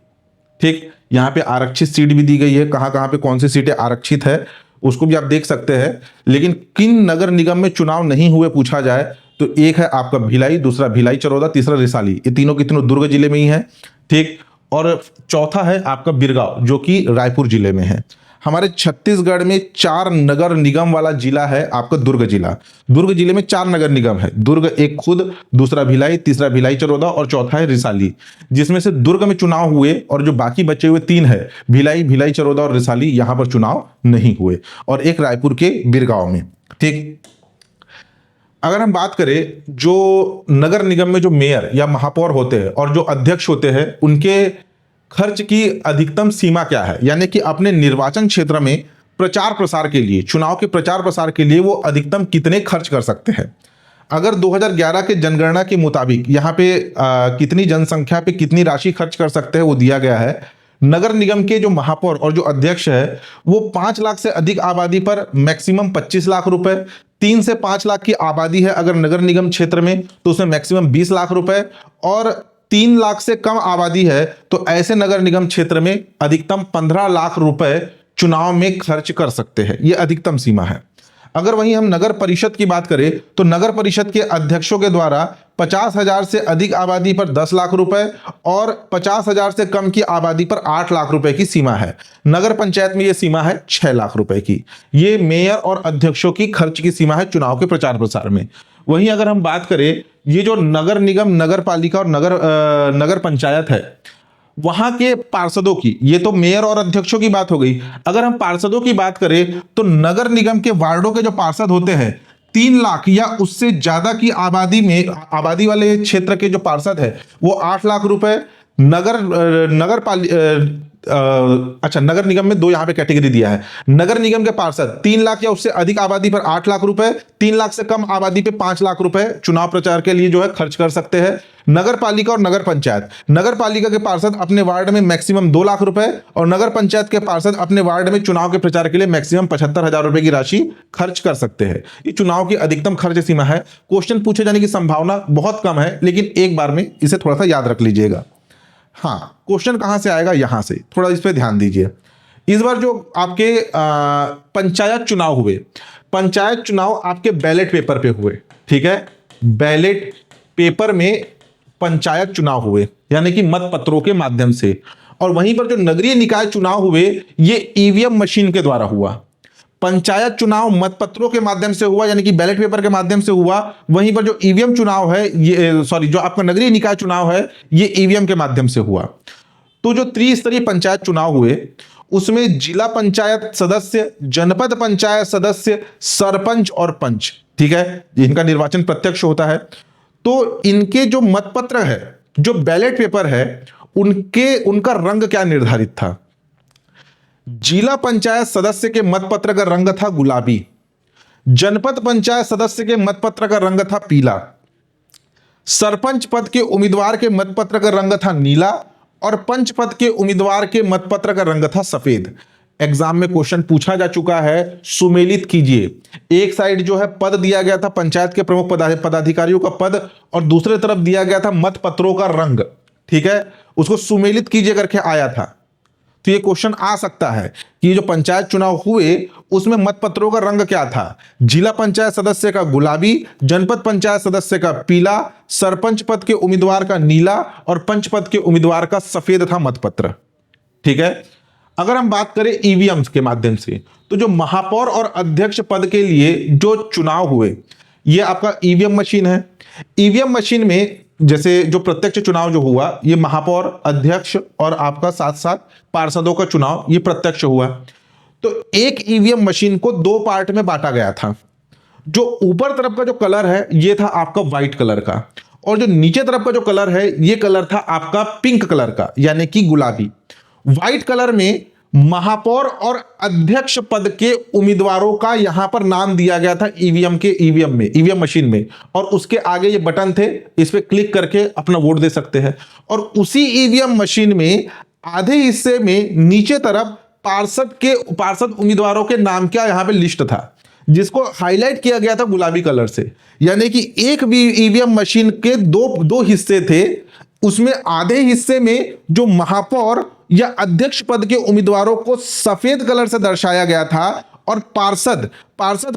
Speaker 1: ठीक, यहां पे आरक्षित सीट भी दी गई है, कहां कहां पे कौन सी सीटें आरक्षित है उसको भी आप देख सकते हैं। लेकिन किन नगर निगम में चुनाव नहीं हुए पूछा जाए तो एक है आपका भिलाई, दूसरा भिलाई चरोदा, तीसरा रिसाली, ये तीनों के तीनों दुर्ग जिले में ही है। ठीक, और चौथा है आपका बिरगांव जो कि रायपुर जिले में है। हमारे छत्तीसगढ़ में 4 नगर निगम वाला जिला है आपका दुर्ग जिला। दुर्ग जिले में 4 नगर निगम है, दुर्ग एक खुद, दूसरा भिलाई, तीसरा भिलाई चरोदा और चौथा है रिसाली, जिसमें से दुर्ग में चुनाव हुए और जो बाकी बचे हुए 3 है भिलाई, भिलाई चरोदा और रिसाली, यहां पर चुनाव नहीं हुए, और एक रायपुर के बिरगांव में। ठीक, अगर हम बात करें जो नगर निगम में जो मेयर या महापौर होते हैं और जो अध्यक्ष होते हैं उनके खर्च की अधिकतम सीमा क्या है, यानी कि अपने निर्वाचन क्षेत्र में प्रचार प्रसार के लिए, चुनाव के प्रचार प्रसार के लिए वो अधिकतम कितने खर्च कर सकते हैं। अगर 2011 के जनगणना के मुताबिक यहाँ पे कितनी जनसंख्या पे कितनी राशि खर्च कर सकते हैं वो दिया गया है। नगर निगम के जो महापौर और जो अध्यक्ष है वो 5 लाख से अधिक आबादी पर मैक्सिमम 25 लाख रुपए, 3 से 5 लाख की आबादी है अगर नगर निगम क्षेत्र में तो उसमें मैक्सिमम 20 लाख रुपए, और 3 लाख से कम आबादी है तो ऐसे नगर निगम क्षेत्र में अधिकतम 15 लाख रुपए चुनाव में खर्च कर सकते हैं, यह अधिकतम सीमा है। अगर वहीं हम नगर परिषद की बात करें तो नगर परिषद के अध्यक्षों के द्वारा 50,000 से अधिक आबादी पर 10 लाख रुपए और 50,000 से कम की आबादी पर 8 लाख रुपए की सीमा है। नगर पंचायत में यह सीमा है 6 लाख रुपए की। ये मेयर और अध्यक्षों की खर्च की सीमा है चुनाव के प्रचार प्रसार में। वहीं अगर हम बात करें ये जो नगर निगम, नगर पालिका और नगर पंचायत है वहां के पार्षदों की, ये तो मेयर और अध्यक्षों की बात हो गई। अगर हम पार्षदों की बात करें तो नगर निगम के वार्डों के जो पार्षद होते हैं 3 लाख या उससे ज्यादा की आबादी वाले क्षेत्र के जो पार्षद है वो 8 लाख रुपए। नगर निगम में 2 यहां पे कैटेगरी दिया है। नगर निगम के पार्षद 3 लाख या उससे अधिक आबादी पर 8 लाख रुपए, 3 लाख से कम आबादी पे 5 लाख रुपए चुनाव प्रचार के लिए जो है खर्च कर सकते हैं। नगर पालिका और नगर पंचायत, नगर पालिका के पार्षद अपने वार्ड में मैक्सिमम 2 लाख रुपए और नगर पंचायत के पार्षद अपने वार्ड में चुनाव के प्रचार के लिए मैक्सिमम 75,000 रुपए की राशि खर्च कर सकते हैं। ये चुनाव की अधिकतम खर्च सीमा है। क्वेश्चन पूछे जाने की संभावना बहुत कम है, लेकिन एक बार में इसे थोड़ा सा याद रख लीजिएगा। हाँ, क्वेश्चन कहां से आएगा, यहां से, थोड़ा इस पे ध्यान दीजिए। इस बार जो आपके पंचायत चुनाव हुए, पंचायत चुनाव आपके बैलेट पेपर पे हुए। ठीक है, बैलेट पेपर में पंचायत चुनाव हुए यानी कि मत पत्रों के माध्यम से। और वहीं पर जो नगरीय निकाय चुनाव हुए ये ईवीएम मशीन के द्वारा हुआ। पंचायत चुनाव मतपत्रों के माध्यम से हुआ यानी कि बैलेट पेपर के माध्यम से हुआ, वहीं पर जो ईवीएम चुनाव है जो आपका नगरीय निकाय चुनाव है ये ईवीएम के माध्यम से हुआ। तो जो त्रिस्तरीय पंचायत चुनाव हुए उसमें जिला पंचायत सदस्य, जनपद पंचायत सदस्य, सरपंच और पंच, ठीक है, इनका निर्वाचन प्रत्यक्ष होता है। तो इनके जो मतपत्र है, जो बैलेट पेपर है, उनका रंग क्या निर्धारित था। जिला पंचायत सदस्य के मतपत्र का रंग था गुलाबी, जनपद पंचायत सदस्य के मतपत्र का रंग था पीला, सरपंच पद के उम्मीदवार के मतपत्र का रंग था नीला और पंच पद के उम्मीदवार के मतपत्र का रंग था सफेद। एग्जाम में क्वेश्चन पूछा जा चुका है, सुमेलित कीजिए। एक साइड जो है पद दिया गया था पंचायत के प्रमुख पदाधिकारियों का पद और दूसरे तरफ दिया गया था मतपत्रों का रंग। ठीक है, उसको सुमेलित कीजिए करके आया था। तो ये क्वेश्चन आ सकता है कि जो पंचायत चुनाव हुए उसमें मतपत्रों का रंग क्या था। जिला पंचायत सदस्य का गुलाबी, जनपद पंचायत सदस्य का पीला, सरपंच पद के उम्मीदवार का नीला और पंच पद के उम्मीदवार का सफेद था मतपत्र। ठीक है, अगर हम बात करें ईवीएम के माध्यम से तो जो महापौर और अध्यक्ष पद के लिए जो चुनाव हुए ये आपका ईवीएम मशीन है। ईवीएम मशीन में जैसे जो प्रत्यक्ष चुनाव जो हुआ ये महापौर, अध्यक्ष और आपका साथ साथ पार्षदों का चुनाव ये प्रत्यक्ष हुआ। तो एक ईवीएम मशीन को 2 पार्ट में बांटा गया था। जो ऊपर तरफ का जो कलर है ये था आपका व्हाइट कलर का, और जो नीचे तरफ का जो कलर है ये कलर था आपका पिंक कलर का, यानी कि गुलाबी। व्हाइट कलर में महापौर और अध्यक्ष पद के उम्मीदवारों का यहां पर नाम दिया गया था ईवीएम मशीन में, और उसके आगे ये बटन थे, इस पे क्लिक करके अपना वोट दे सकते हैं। और उसी ईवीएम मशीन में आधे हिस्से में नीचे तरफ पार्षद उम्मीदवारों के नाम का यहां पे लिस्ट था, जिसको हाईलाइट किया गया था गुलाबी कलर से। यानी कि एक भी ईवीएम मशीन के दो हिस्से थे, उसमें आधे हिस्से में जो महापौर या अध्यक्ष पद के उम्मीदवारों को सफेद कलर से दर्शाया गया था, और पार्षद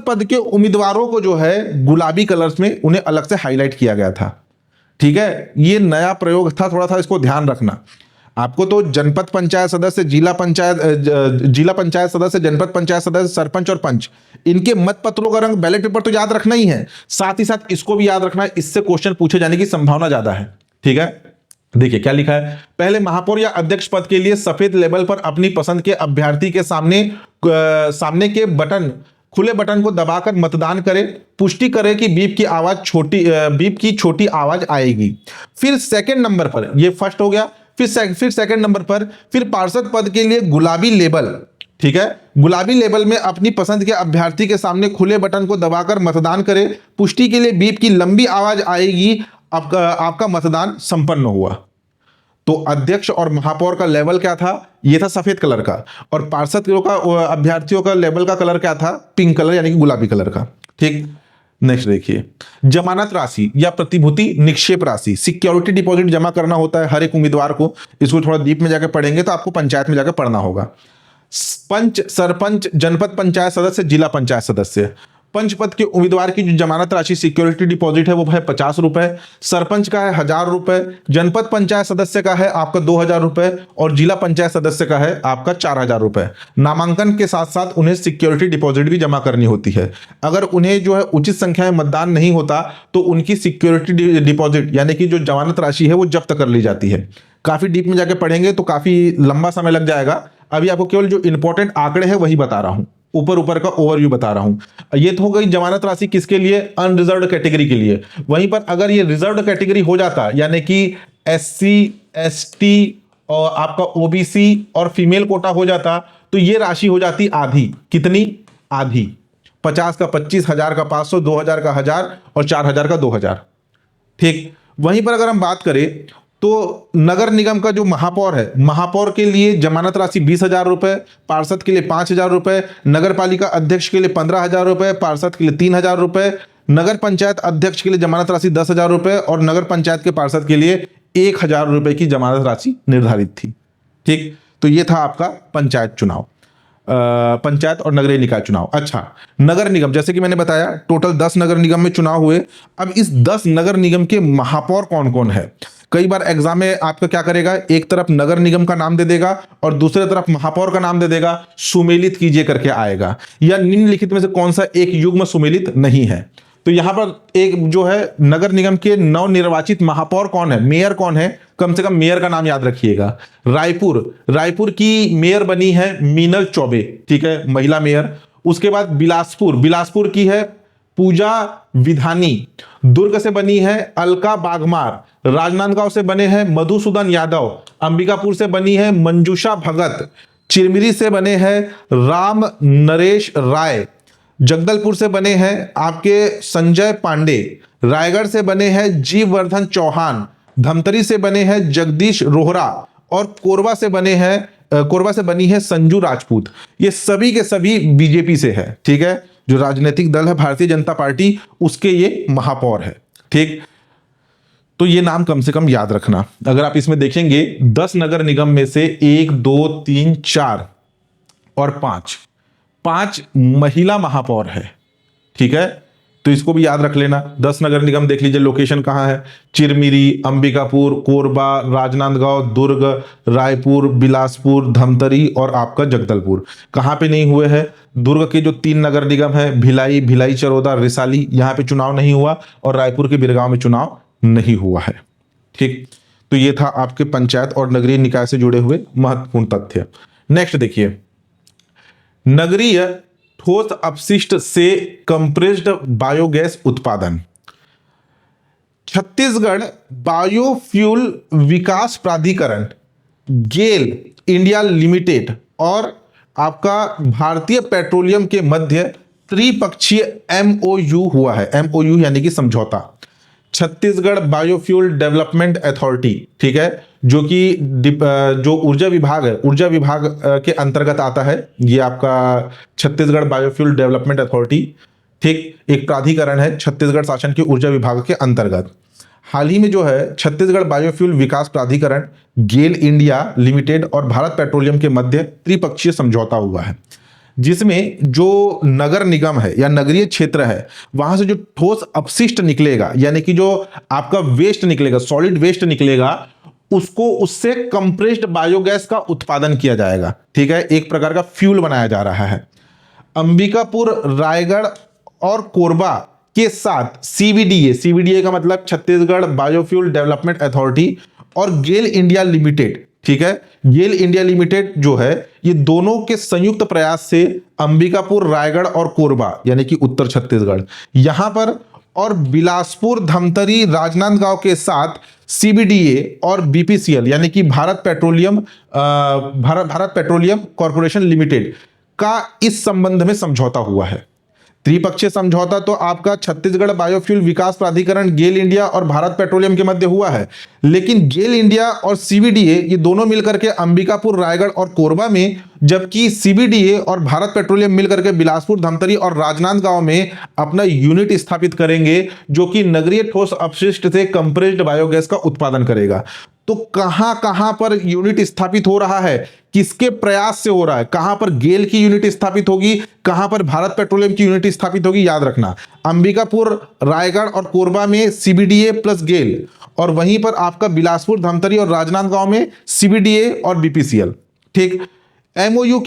Speaker 1: पद के उम्मीदवारों को जो है गुलाबी कलर्स में उन्हें अलग से हाईलाइट किया गया था। ठीक है, ये नया प्रयोग था, थोड़ा सा इसको ध्यान रखना। आपको तो जनपद पंचायत सदस्य, जिला पंचायत सदस्य, जनपद पंचायत सदस्य, सरपंच और पंच, इनके मत पत्रों का रंग, बैलेट पेपर तो याद रखना ही है, साथ ही साथ इसको भी याद रखना है, इससे क्वेश्चन पूछे जाने की संभावना ज्यादा है। ठीक है, देखिए क्या लिखा है। पहले महापौर या अध्यक्ष पद के लिए सफेद लेबल पर अपनी पसंद के अभ्यर्थी के सामने के खुले बटन को दबाकर मतदान करें। पुष्टि करें कि बीप की छोटी आवाज आएगी। फिर सेकंड नंबर पर, ये फर्स्ट हो गया, फिर सेकंड नंबर पर फिर पार्षद पद के लिए गुलाबी लेबल, ठीक है, गुलाबी लेबल में अपनी पसंद के अभ्यर्थी के सामने खुले बटन को दबाकर मतदान करें। पुष्टि के लिए बीप की लंबी आवाज आएगी, आपका मतदान संपन्न हुआ। तो अध्यक्ष और महापौर का लेवल क्या था, यह था सफेद कलर का, और पार्षद का अभ्यर्थियों का लेवल का कलर क्या था, पिंक कलर यानी कि गुलाबी कलर का। ठीक, नेक्स्ट देखिए, जमानत राशि या प्रतिभूति निक्षेप राशि, सिक्योरिटी डिपॉजिट जमा करना होता है हर एक उम्मीदवार को। इसको थोड़ा डीप में जाकर पढ़ेंगे तो आपको पंचायत में जाकर पढ़ना होगा। पंच, सरपंच, जनपद पंचायत सदस्य, जिला पंचायत सदस्य, पंच पद के उम्मीदवार की जो जमानत राशि सिक्योरिटी डिपॉजिट है वो है 50 रुपए, सरपंच का है 1000 रुपए, जनपद पंचायत सदस्य का है आपका 2000 रुपए, और जिला पंचायत सदस्य का है आपका 4000 रुपए। नामांकन के साथ साथ उन्हें सिक्योरिटी डिपॉजिट भी जमा करनी होती है। अगर उन्हें जो है उचित संख्या में मतदान नहीं होता तो उनकी सिक्योरिटी डिपॉजिट यानी कि जो जमानत राशि है वो जब्त कर ली जाती है। काफी डीप में जाके पढ़ेंगे तो काफी लंबा समय लग जाएगा। अभी आपको केवल जो इंपॉर्टेंट आंकड़े हैं वही बता रहा हूं, ऊपर का ओवरव्यू बता रहा हूं। ये तो हो गई जमानत राशि किसके लिए, अनरिजर्व्ड कैटेगरी के लिए। वहीं पर अगर ये रिजर्व्ड कैटेगरी हो जाता, यानी कि एससी, एसटी और आपका ओबीसी और फीमेल कोटा हो जाता, तो ये राशि हो जाती आधी। कितनी? आधी। 50 का 25, 1000 का 500, 2000 का 1000 और 4000 का 2000। ठीक, वहीं पर अगर हम बात करें तो नगर निगम का जो महापौर है, महापौर के लिए जमानत राशि 20,000 रुपए, पार्षद के लिए 5,000 रुपए, नगर पालिका अध्यक्ष के लिए 15,000 रुपए, पार्षद के लिए 3,000 रुपए, नगर पंचायत अध्यक्ष के लिए जमानत राशि 10,000 रुपए और नगर पंचायत के पार्षद के लिए 1,000 रुपए की जमानत राशि निर्धारित थी। ठीक, तो ये था आपका पंचायत चुनाव, पंचायत और नगरीय निकाय चुनाव। अच्छा, नगर निगम, जैसे कि मैंने बताया टोटल 10 नगर निगम में चुनाव हुए। अब इस 10 नगर निगम के महापौर कौन कौन है? कई बार एग्जाम में आपका क्या करेगा, एक तरफ नगर निगम का नाम दे देगा और दूसरे तरफ महापौर का नाम दे देगा, सुमेलित कीजिए करके आएगा, या निम्नलिखित में से कौन सा एक युग्म सुमेलित नहीं है। तो यहां पर एक जो है नगर निगम के नवनिर्वाचित महापौर कौन है, मेयर कौन है, कम से कम मेयर का नाम याद रखिएगा। रायपुर की मेयर बनी है मीनल चौबे, ठीक है, महिला मेयर। उसके बाद बिलासपुर की है पूजा विधानी। दुर्ग से बनी है अलका बागमार। राजनांदगांव से बने हैं मधुसूदन यादव। अंबिकापुर से बनी है मंजूषा भगत। चिरमिरी से बने हैं राम नरेश राय। जगदलपुर से बने हैं आपके संजय पांडे। रायगढ़ से बने हैं जीववर्धन चौहान। धमतरी से बने हैं जगदीश रोहरा और कोरबा से बनी है संजू राजपूत। ये सभी के सभी बीजेपी से है, ठीक है, जो राजनीतिक दल है भारतीय जनता पार्टी, उसके ये महापौर है। ठीक, तो ये नाम कम से कम याद रखना। अगर आप इसमें देखेंगे 10 नगर निगम में से 1, 2, 3, 4 और 5 महिला महापौर है, ठीक है, तो इसको भी याद रख लेना। 10 नगर निगम देख लीजिए लोकेशन कहां है, चिरमिरी, अंबिकापुर, कोरबा, राजनांदगांव, दुर्ग, रायपुर, बिलासपुर, धमतरी और आपका जगदलपुर। कहां पे नहीं हुए हैं, दुर्ग के जो 3 नगर निगम है, भिलाई चरोदा, रिसाली, यहां पे चुनाव नहीं हुआ, और रायपुर के बिरगांव में चुनाव नहीं हुआ है। ठीक, तो ये था आपके पंचायत और नगरीय निकाय से जुड़े हुए महत्वपूर्ण तथ्य। नेक्स्ट देखिए, नगरीय ठोस अपशिष्ट से कंप्रेस्ड बायोगैस उत्पादन। छत्तीसगढ़ बायोफ्यूल विकास प्राधिकरण गेल इंडिया लिमिटेड और आपका भारतीय पेट्रोलियम के मध्य त्रिपक्षीय एमओयू हुआ है। एमओयू यानी कि समझौता। छत्तीसगढ़ बायोफ्यूल डेवलपमेंट अथॉरिटी, ठीक है, जो कि जो ऊर्जा विभाग है, ऊर्जा विभाग के अंतर्गत आता है। ये आपका छत्तीसगढ़ बायोफ्यूल डेवलपमेंट अथॉरिटी, ठीक, एक प्राधिकरण है छत्तीसगढ़ शासन के ऊर्जा विभाग के अंतर्गत। हाल ही में जो है छत्तीसगढ़ बायोफ्यूल विकास प्राधिकरण गेल इंडिया लिमिटेड और भारत पेट्रोलियम के मध्य त्रिपक्षीय समझौता हुआ है, जिसमें जो नगर निगम है या नगरीय क्षेत्र है, वहां से जो ठोस अपशिष्ट निकलेगा, यानी कि जो आपका वेस्ट निकलेगा, सॉलिड वेस्ट निकलेगा, उसको उससे कंप्रेस्ड बायोगैस का उत्पादन किया जाएगा। ठीक है, एक प्रकार का फ्यूल बनाया जा रहा है। अंबिकापुर, रायगढ़ और कोरबा के साथ सीबीडीए का मतलब छत्तीसगढ़ बायोफ्यूल डेवलपमेंट अथॉरिटी और गेल इंडिया लिमिटेड, ठीक है, गेल इंडिया लिमिटेड जो है, ये दोनों के संयुक्त प्रयास से अंबिकापुर, रायगढ़ और कोरबा यानी कि उत्तर छत्तीसगढ़ यहां पर और बिलासपुर, धमतरी, राजनांदगांव के साथ सीबीडीए और बीपीसीएल यानी कि भारत पेट्रोलियम कॉरपोरेशन लिमिटेड का इस संबंध में समझौता हुआ है। त्रिपक्षीय समझौता तो आपका छत्तीसगढ़ बायोफ्यूल विकास प्राधिकरण गेल इंडिया और भारत पेट्रोलियम के मध्य हुआ है, लेकिन गेल इंडिया और सीबीडीए ये दोनों मिलकर के अंबिकापुर, रायगढ़ और कोरबा में, जबकि सीबीडीए और भारत पेट्रोलियम मिलकर के बिलासपुर, धमतरी और राजनांदगांव में अपना यूनिट स्थापित करेंगे, जो कि नगरीय ठोस अपशिष्ट से कंप्रेस्ड बायोगैस का उत्पादन करेगा। तो कहां कहां पर यूनिट स्थापित हो रहा है, किसके प्रयास से हो रहा है, कहां पर गेल की यूनिट स्थापित होगी, कहां पर भारत पेट्रोलियम की यूनिट स्थापित होगी, याद रखना अंबिकापुर, रायगढ़ और कोरबा में सीबीडीए प्लस गेल, और वहीं पर आपका बिलासपुर, धमतरी और राजनांदगांव में सीबीडीए और बीपीसीएल। ठीक, एमओयू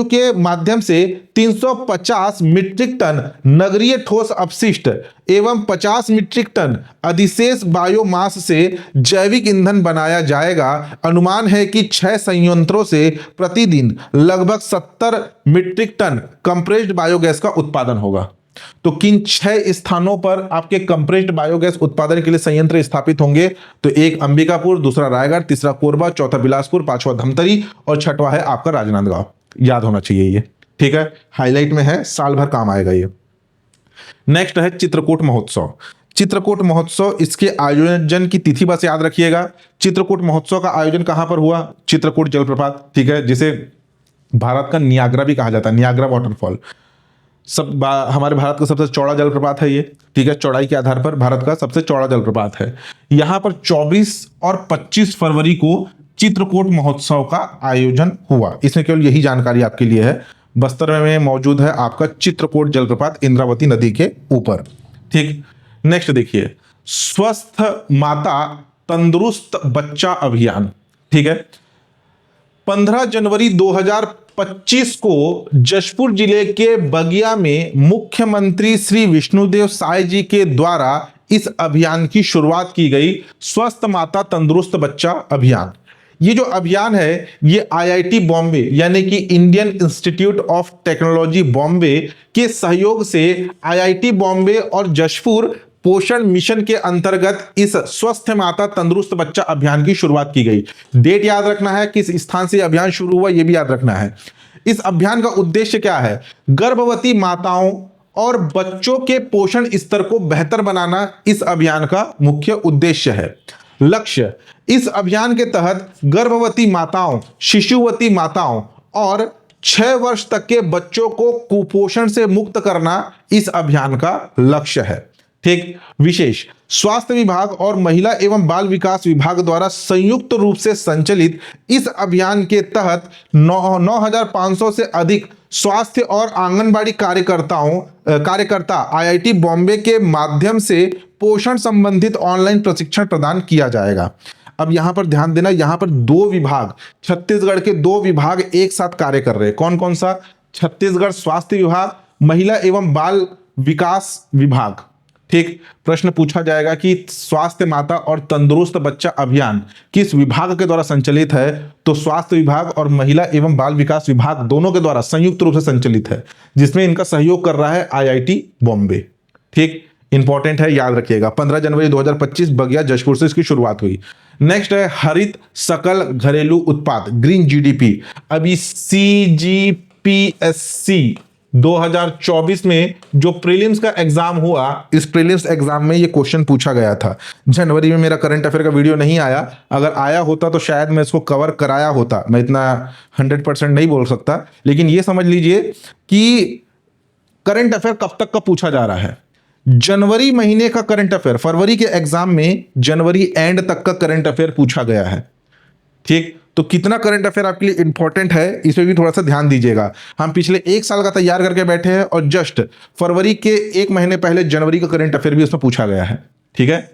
Speaker 1: के माध्यम से 350 मीट्रिक टन नगरीय ठोस अपशिष्ट एवं 50 मीट्रिक टन अधिशेष बायोमास से जैविक ईंधन बनाया जाएगा। अनुमान है कि 6 संयंत्रों से प्रतिदिन लगभग 70 मीट्रिक टन कंप्रेस्ड बायोगैस का उत्पादन होगा। तो किन 6 स्थानों पर आपके कंप्रेस्ड बायोगैस उत्पादन के लिए संयंत्र स्थापित होंगे? तो एक अंबिकापुर, दूसरा रायगढ़, तीसरा कोरबा, चौथा बिलासपुर, पांचवा धमतरी और छठवां है आपका राजनांदगांव। याद होना चाहिए ये, ठीक है, हाईलाइट में है, साल भर काम आएगा ये। नेक्स्ट है चित्रकूट महोत्सव। चित्रकूट महोत्सव, इसके आयोजन की तिथि बस याद रखिएगा। चित्रकूट महोत्सव का आयोजन कहां पर हुआ? चित्रकूट जलप्रपात, ठीक है, जिसे भारत का नियाग्रा भी कहा जाता है, नियाग्रा वाटरफॉल। हमारे भारत का सबसे चौड़ा जलप्रपात है ये, ठीक है, चौड़ाई के आधार पर भारत का सबसे चौड़ा जलप्रपात है। यहां पर 24 और 25 फरवरी को चित्रकूट महोत्सव का आयोजन हुआ। इसमें केवल यही जानकारी आपके लिए है। बस्तर में मौजूद है आपका चित्रकूट जलप्रपात इंद्रावती नदी के ऊपर। ठीक, नेक्स्ट देखिए, स्वस्थ माता तंदुरुस्त बच्चा अभियान। ठीक है, 15 जनवरी 2025 को जशपुर जिले के बगिया में मुख्यमंत्री श्री विष्णुदेव साय जी के द्वारा इस अभियान की शुरुआत की गई, स्वस्थ माता तंदुरुस्त बच्चा अभियान। ये जो अभियान है, ये आईआईटी बॉम्बे यानी कि Indian institute of technology Bombay के सहयोग से आईआईटी बॉम्बे और जशपुर पोषण मिशन के अंतर्गत इस स्वस्थ माता तंदुरुस्त बच्चा अभियान की शुरुआत की गई। डेट याद रखना है, किस स्थान से अभियान शुरू हुआ यह भी याद रखना है। इस अभियान का उद्देश्य क्या है? गर्भवती माताओं और बच्चों के पोषण स्तर को बेहतर बनाना इस अभियान का मुख्य उद्देश्य है। लक्ष्य, इस अभियान के तहत गर्भवती माताओं, शिशुवती माताओं और 6 वर्ष तक के बच्चों को कुपोषण से मुक्त करना इस अभियान का लक्ष्य है। ठीक, विशेष स्वास्थ्य विभाग और महिला एवं बाल विकास विभाग द्वारा संयुक्त रूप से संचालित इस अभियान के तहत 9,500 से अधिक स्वास्थ्य और आंगनबाड़ी कार्यकर्ता आईआईटी बॉम्बे के माध्यम से पोषण संबंधित ऑनलाइन प्रशिक्षण प्रदान किया जाएगा। अब यहां पर ध्यान देना, यहां पर 2 विभाग, छत्तीसगढ़ के 2 विभाग एक साथ कार्य कर रहे हैं। कौन कौन सा? छत्तीसगढ़ स्वास्थ्य विभाग, महिला एवं बाल विकास विभाग। ठीक। प्रश्न पूछा जाएगा कि स्वास्थ्य माता और तंदुरुस्त बच्चा अभियान किस विभाग के द्वारा संचालित है? तो स्वास्थ्य विभाग और महिला एवं बाल विकास विभाग दोनों के द्वारा संयुक्त रूप से संचालित है, जिसमें इनका सहयोग कर रहा है आईआईटी बॉम्बे। ठीक, इंपॉर्टेंट है, याद रखिएगा। 15 जनवरी 2025 बगिया जशपुर से इसकी शुरुआत हुई। नेक्स्ट है हरित सकल घरेलू उत्पाद, ग्रीन जीडीपी। अभी सीजीपीएससी 2024 में जो प्रीलिम्स का एग्जाम हुआ, इस प्रीलिम्स एग्जाम में ये क्वेश्चन पूछा गया था। जनवरी में मेरा करंट अफेयर का वीडियो नहीं आया, अगर आया होता तो शायद मैं इसको कवर कराया होता। मैं इतना 100% नहीं बोल सकता, लेकिन ये समझ लीजिए कि करंट अफेयर कब तक का पूछा जा रहा है। जनवरी महीने का करंट अफेयर, फरवरी के एग्जाम में जनवरी एंड तक का करंट अफेयर पूछा गया है। ठीक, तो कितना करंट अफेयर आपके लिए इंपॉर्टेंट है, इस पे भी थोड़ा सा ध्यान दीजिएगा। हम पिछले एक साल का तैयार करके बैठे हैं और जस्ट फरवरी के एक महीने पहले जनवरी का करंट अफेयर भी उसमें पूछा गया है। ठीक है।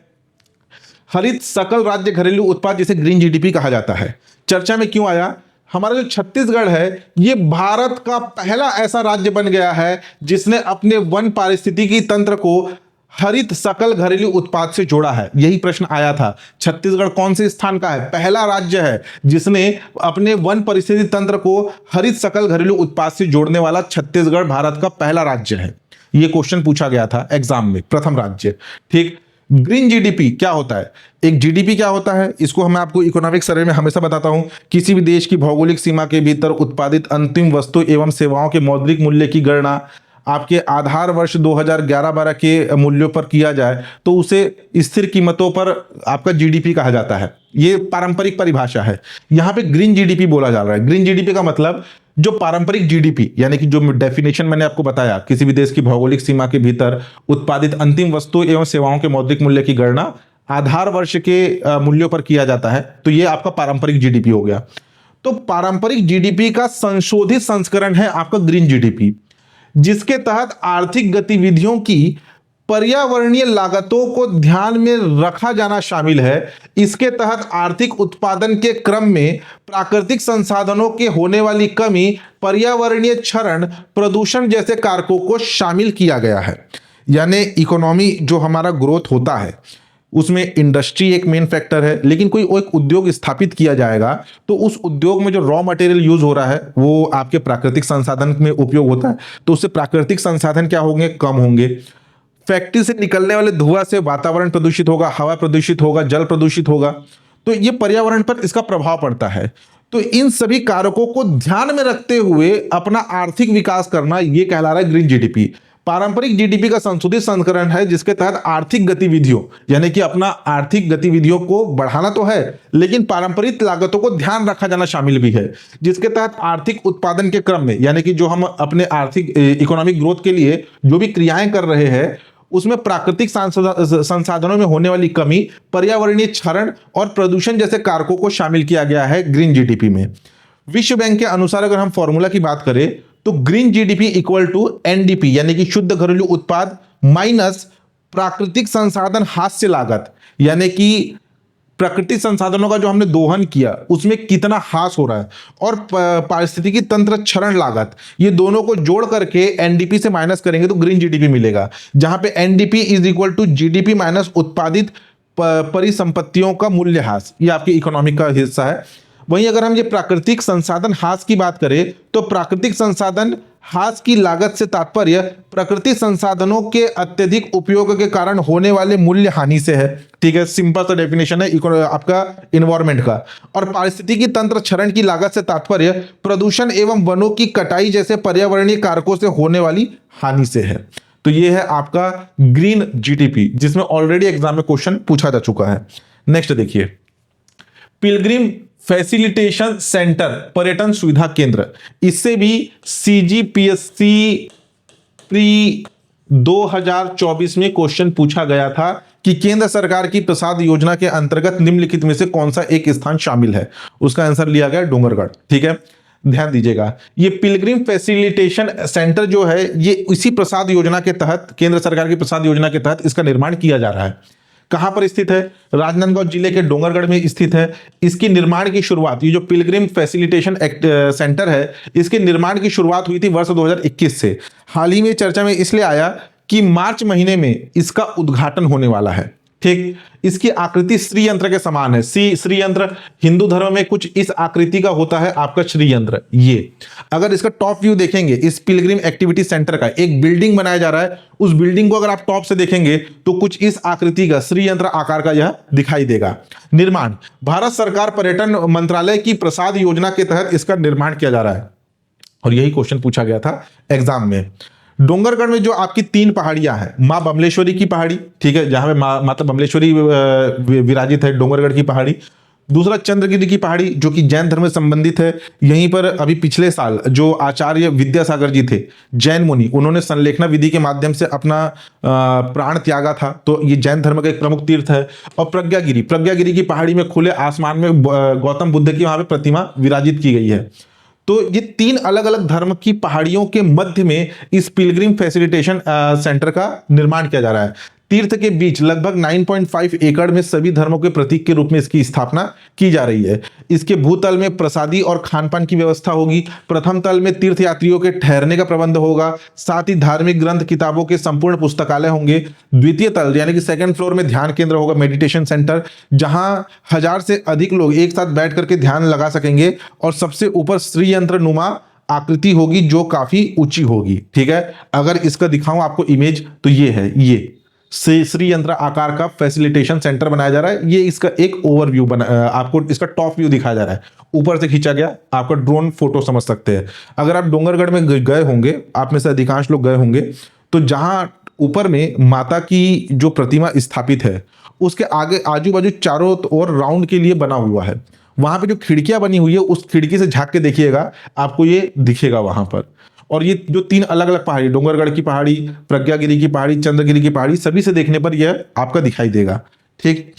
Speaker 1: हरित सकल राज्य घरेलू उत्पाद, जिसे ग्रीन जीडीपी कहा जाता है, चर्चा में क्यों आया? हमारा जो छत्तीसगढ़ है, ये भारत का पहला ऐसा राज्य बन गया है जिसने अपने वन पारिस्थितिकी तंत्र को हरित सकल घरेलू उत्पाद से जोड़ा है। यही प्रश्न आया था, छत्तीसगढ़ कौन से स्थान का है? पहला राज्य है जिसने अपने वन परिस्थिति तंत्र को हरित सकल घरेलू उत्पाद से जोड़ने वाला छत्तीसगढ़ भारत का पहला राज्य है। यह क्वेश्चन पूछा गया था एग्जाम में, प्रथम राज्य। ठीक। ग्रीन जीडीपी क्या होता है? एक जीडीपी क्या होता है, इसको मैं आपको इकोनॉमिक सर्वे में हमेशा बताता हूं। किसी भी देश की भौगोलिक सीमा के भीतर उत्पादित अंतिम वस्तु एवं सेवाओं के मौद्रिक मूल्य की गणना आपके आधार वर्ष 2011-12 के मूल्यों पर किया जाए तो उसे स्थिर कीमतों पर आपका जीडीपी कहा जाता है। ये पारंपरिक परिभाषा है। यहां पे ग्रीन जीडीपी बोला जा रहा है। ग्रीन जीडीपी का मतलब जो पारंपरिक जीडीपी, यानी कि जो डेफिनेशन मैंने आपको बताया, किसी भी देश की भौगोलिक सीमा के भीतर उत्पादित अंतिम वस्तु एवं सेवाओं के मौद्रिक मूल्य की गणना आधार वर्ष के मूल्यों पर किया जाता है, तो ये आपका पारंपरिक जीडीपी हो गया। तो पारंपरिक जीडीपी का संशोधित संस्करण है आपका ग्रीन जीडीपी, जिसके तहत आर्थिक गतिविधियों की पर्यावरणीय लागतों को ध्यान में रखा जाना शामिल है। इसके तहत आर्थिक उत्पादन के क्रम में प्राकृतिक संसाधनों के होने वाली कमी, पर्यावरणीय क्षरण, प्रदूषण जैसे कारकों को शामिल किया गया है। यानी इकोनॉमी जो हमारा ग्रोथ होता है उसमें इंडस्ट्री एक मेन फैक्टर है, लेकिन कोई एक उद्योग स्थापित किया जाएगा तो उस उद्योग में जो रॉ मटेरियल यूज हो रहा है वो आपके प्राकृतिक संसाधन में उपयोग होता है, तो उससे प्राकृतिक संसाधन क्या होंगे? कम होंगे। फैक्ट्री से निकलने वाले धुआं से वातावरण प्रदूषित होगा, हवा प्रदूषित होगा, जल प्रदूषित होगा, तो ये पर्यावरण पर इसका प्रभाव पड़ता है। तो इन सभी कारकों को ध्यान में रखते हुए अपना आर्थिक विकास करना, ये कहला रहा है ग्रीन जीडीपी। पारंपरिक जीडीपी का संशोधित संस्करण है जिसके तहत आर्थिक गतिविधियों, यानी कि अपना आर्थिक गतिविधियों को बढ़ाना तो है लेकिन पारंपरिक लागतों को ध्यान रखा जाना शामिल भी है, जिसके तहत आर्थिक उत्पादन के क्रम में, यानी कि जो हम अपने आर्थिक इकोनॉमिक ग्रोथ के लिए जो भी क्रियाएं कर रहे हैं उसमें प्राकृतिक संसाधनों में होने वाली कमी, पर्यावरणीय क्षरण और प्रदूषण जैसे कारकों को शामिल किया गया है ग्रीन जीडीपी में। विश्व बैंक के अनुसार अगर हम फॉर्मूला की बात करें तो green GDP equal to NDP, यानी कि शुद्ध घरेलू उत्पाद माइनस प्राकृतिक संसाधन हास्य लागत, यानी कि प्राकृतिक संसाधनों का जो हमने दोहन किया उसमें कितना हास हो रहा है, और पारिस्थितिकी तंत्र क्षरण लागत, ये दोनों को जोड़ करके एनडीपी से माइनस करेंगे तो ग्रीन जीडीपी मिलेगा, जहां पे NDP is equal to GDP minus उत्पादित परिसंपत्तियों का मूल्य हास। ये आपके इकोनॉमिक का हिस्सा है। वहीं अगर हम ये प्राकृतिक संसाधन हास की बात करें तो प्राकृतिक संसाधन हास की लागत से तात्पर्य प्राकृतिक संसाधनों के अत्यधिक उपयोग के कारण होने वाले मूल्य हानि से है। ठीक है, सिंपल सा डेफिनेशन है आपका इन्वायरमेंट का। और पारिस्थितिकी तंत्र क्षरण की लागत से तात्पर्य प्रदूषण एवं वनों की कटाई जैसे पर्यावरणीय कारकों से होने वाली हानि से है। तो ये है आपका ग्रीन जीडीपी, जिसमें ऑलरेडी एग्जाम में क्वेश्चन पूछा जा चुका है। नेक्स्ट देखिए, पिलग्रिम फैसिलिटेशन सेंटर, पर्यटन सुविधा केंद्र, इससे भी सीजीपीएससी प्री 2024 में क्वेश्चन पूछा गया था कि केंद्र सरकार की प्रसाद योजना के अंतर्गत निम्नलिखित में से कौन सा एक स्थान शामिल है। उसका आंसर लिया गया डोंगरगढ़। ठीक है, ध्यान दीजिएगा, ये पिलग्रिम फैसिलिटेशन सेंटर जो है ये इसी प्रसाद योजना के तहत, केंद्र सरकार की प्रसाद योजना के तहत इसका निर्माण किया जा रहा है। कहां पर स्थित है? राजनांदगांव जिले के डोंगरगढ़ में स्थित है। इसकी निर्माण की शुरुआत, ये जो पिलग्रिम फैसिलिटेशन सेंटर है, इसके निर्माण की शुरुआत हुई थी वर्ष 2021 से। हाल ही में चर्चा में इसलिए आया कि मार्च महीने में इसका उद्घाटन होने वाला है। ठीक, इसकी आकृति श्री यंत्र के समान है। श्री यंत्र हिंदू धर्म में कुछ इस आकृति का होता है आपका श्री यंत्र। ये अगर इसका टॉप व्यू देखेंगे, इस पिलग्रिम एक्टिविटी सेंटर का एक बिल्डिंग बनाया जा रहा है, उस बिल्डिंग को अगर आप टॉप से देखेंगे तो कुछ इस आकृति का श्री यंत्र आकार का यह दिखाई देगा। निर्माण भारत सरकार पर्यटन मंत्रालय की प्रसाद योजना के तहत इसका निर्माण किया जा रहा है, और यही क्वेश्चन पूछा गया था एग्जाम में। डोंगरगढ़ में जो आपकी 3 पहाड़ियां हैं, मां बमलेश्वरी की पहाड़ी, ठीक है, जहां पे माता बमलेश्वरी विराजित है, डोंगरगढ़ की पहाड़ी। दूसरा चंद्रगिरी की पहाड़ी जो कि जैन धर्म से संबंधित है। यहीं पर अभी पिछले साल जो आचार्य विद्यासागर जी थे, जैन मुनि, उन्होंने संलेखना विधि के माध्यम से अपना प्राण त्यागा था, तो ये जैन धर्म का एक प्रमुख तीर्थ है। और प्रज्ञागिरी की पहाड़ी में खुले आसमान में गौतम बुद्ध की वहां पे प्रतिमा विराजित की गई है। तो ये 3 अलग अलग धर्म की पहाड़ियों के मध्य में इस पिलग्रिम फैसिलिटेशन सेंटर का निर्माण किया जा रहा है। तीर्थ के बीच लगभग 9.5 एकड़ में सभी धर्मों के प्रतीक के रूप में इसकी स्थापना की जा रही है। इसके भूतल में प्रसादी और खानपान की व्यवस्था होगी। प्रथम तल में तीर्थ यात्रियों के ठहरने का प्रबंध होगा, साथ ही धार्मिक ग्रंथ किताबों के संपूर्ण पुस्तकालय होंगे। द्वितीय तल यानी कि सेकंड फ्लोर में ध्यान केंद्र होगा, मेडिटेशन सेंटर, जहां 1000 से अधिक लोग एक साथ बैठ करके ध्यान लगा सकेंगे। और सबसे ऊपर श्री यंत्र नुमा आकृति होगी जो काफी ऊंची होगी। ठीक है, अगर इसका दिखाऊं आपको इमेज तो ये है, ये श्री यंत्र आकार का फैसिलिटेशन सेंटर बनाया जा रहा है। ये इसका एक ओवरव्यू बना, आपको इसका टॉप व्यू दिखाया जा रहा है, ऊपर से खींचा गया, आपका ड्रोन फोटो समझ सकते हैं। अगर आप डोंगरगढ़ में गए होंगे, आप में से अधिकांश लोग गए होंगे, तो जहां ऊपर में माता की जो प्रतिमा स्थापित है, उसके आगे आजू बाजू चारों ओर राउंड के लिए बना हुआ है। वहां पे जो खिड़कियां बनी हुई है, उस खिड़की से झांक के देखिएगा, आपको ये दिखेगा वहां पर। और ये जो 3 अलग अलग पहाड़ी, डोंगरगढ़ की पहाड़ी, प्रज्ञागिरी की पहाड़ी, चंद्रगिरी की पहाड़ी, सभी से देखने पर यह आपका दिखाई देगा। ठीक,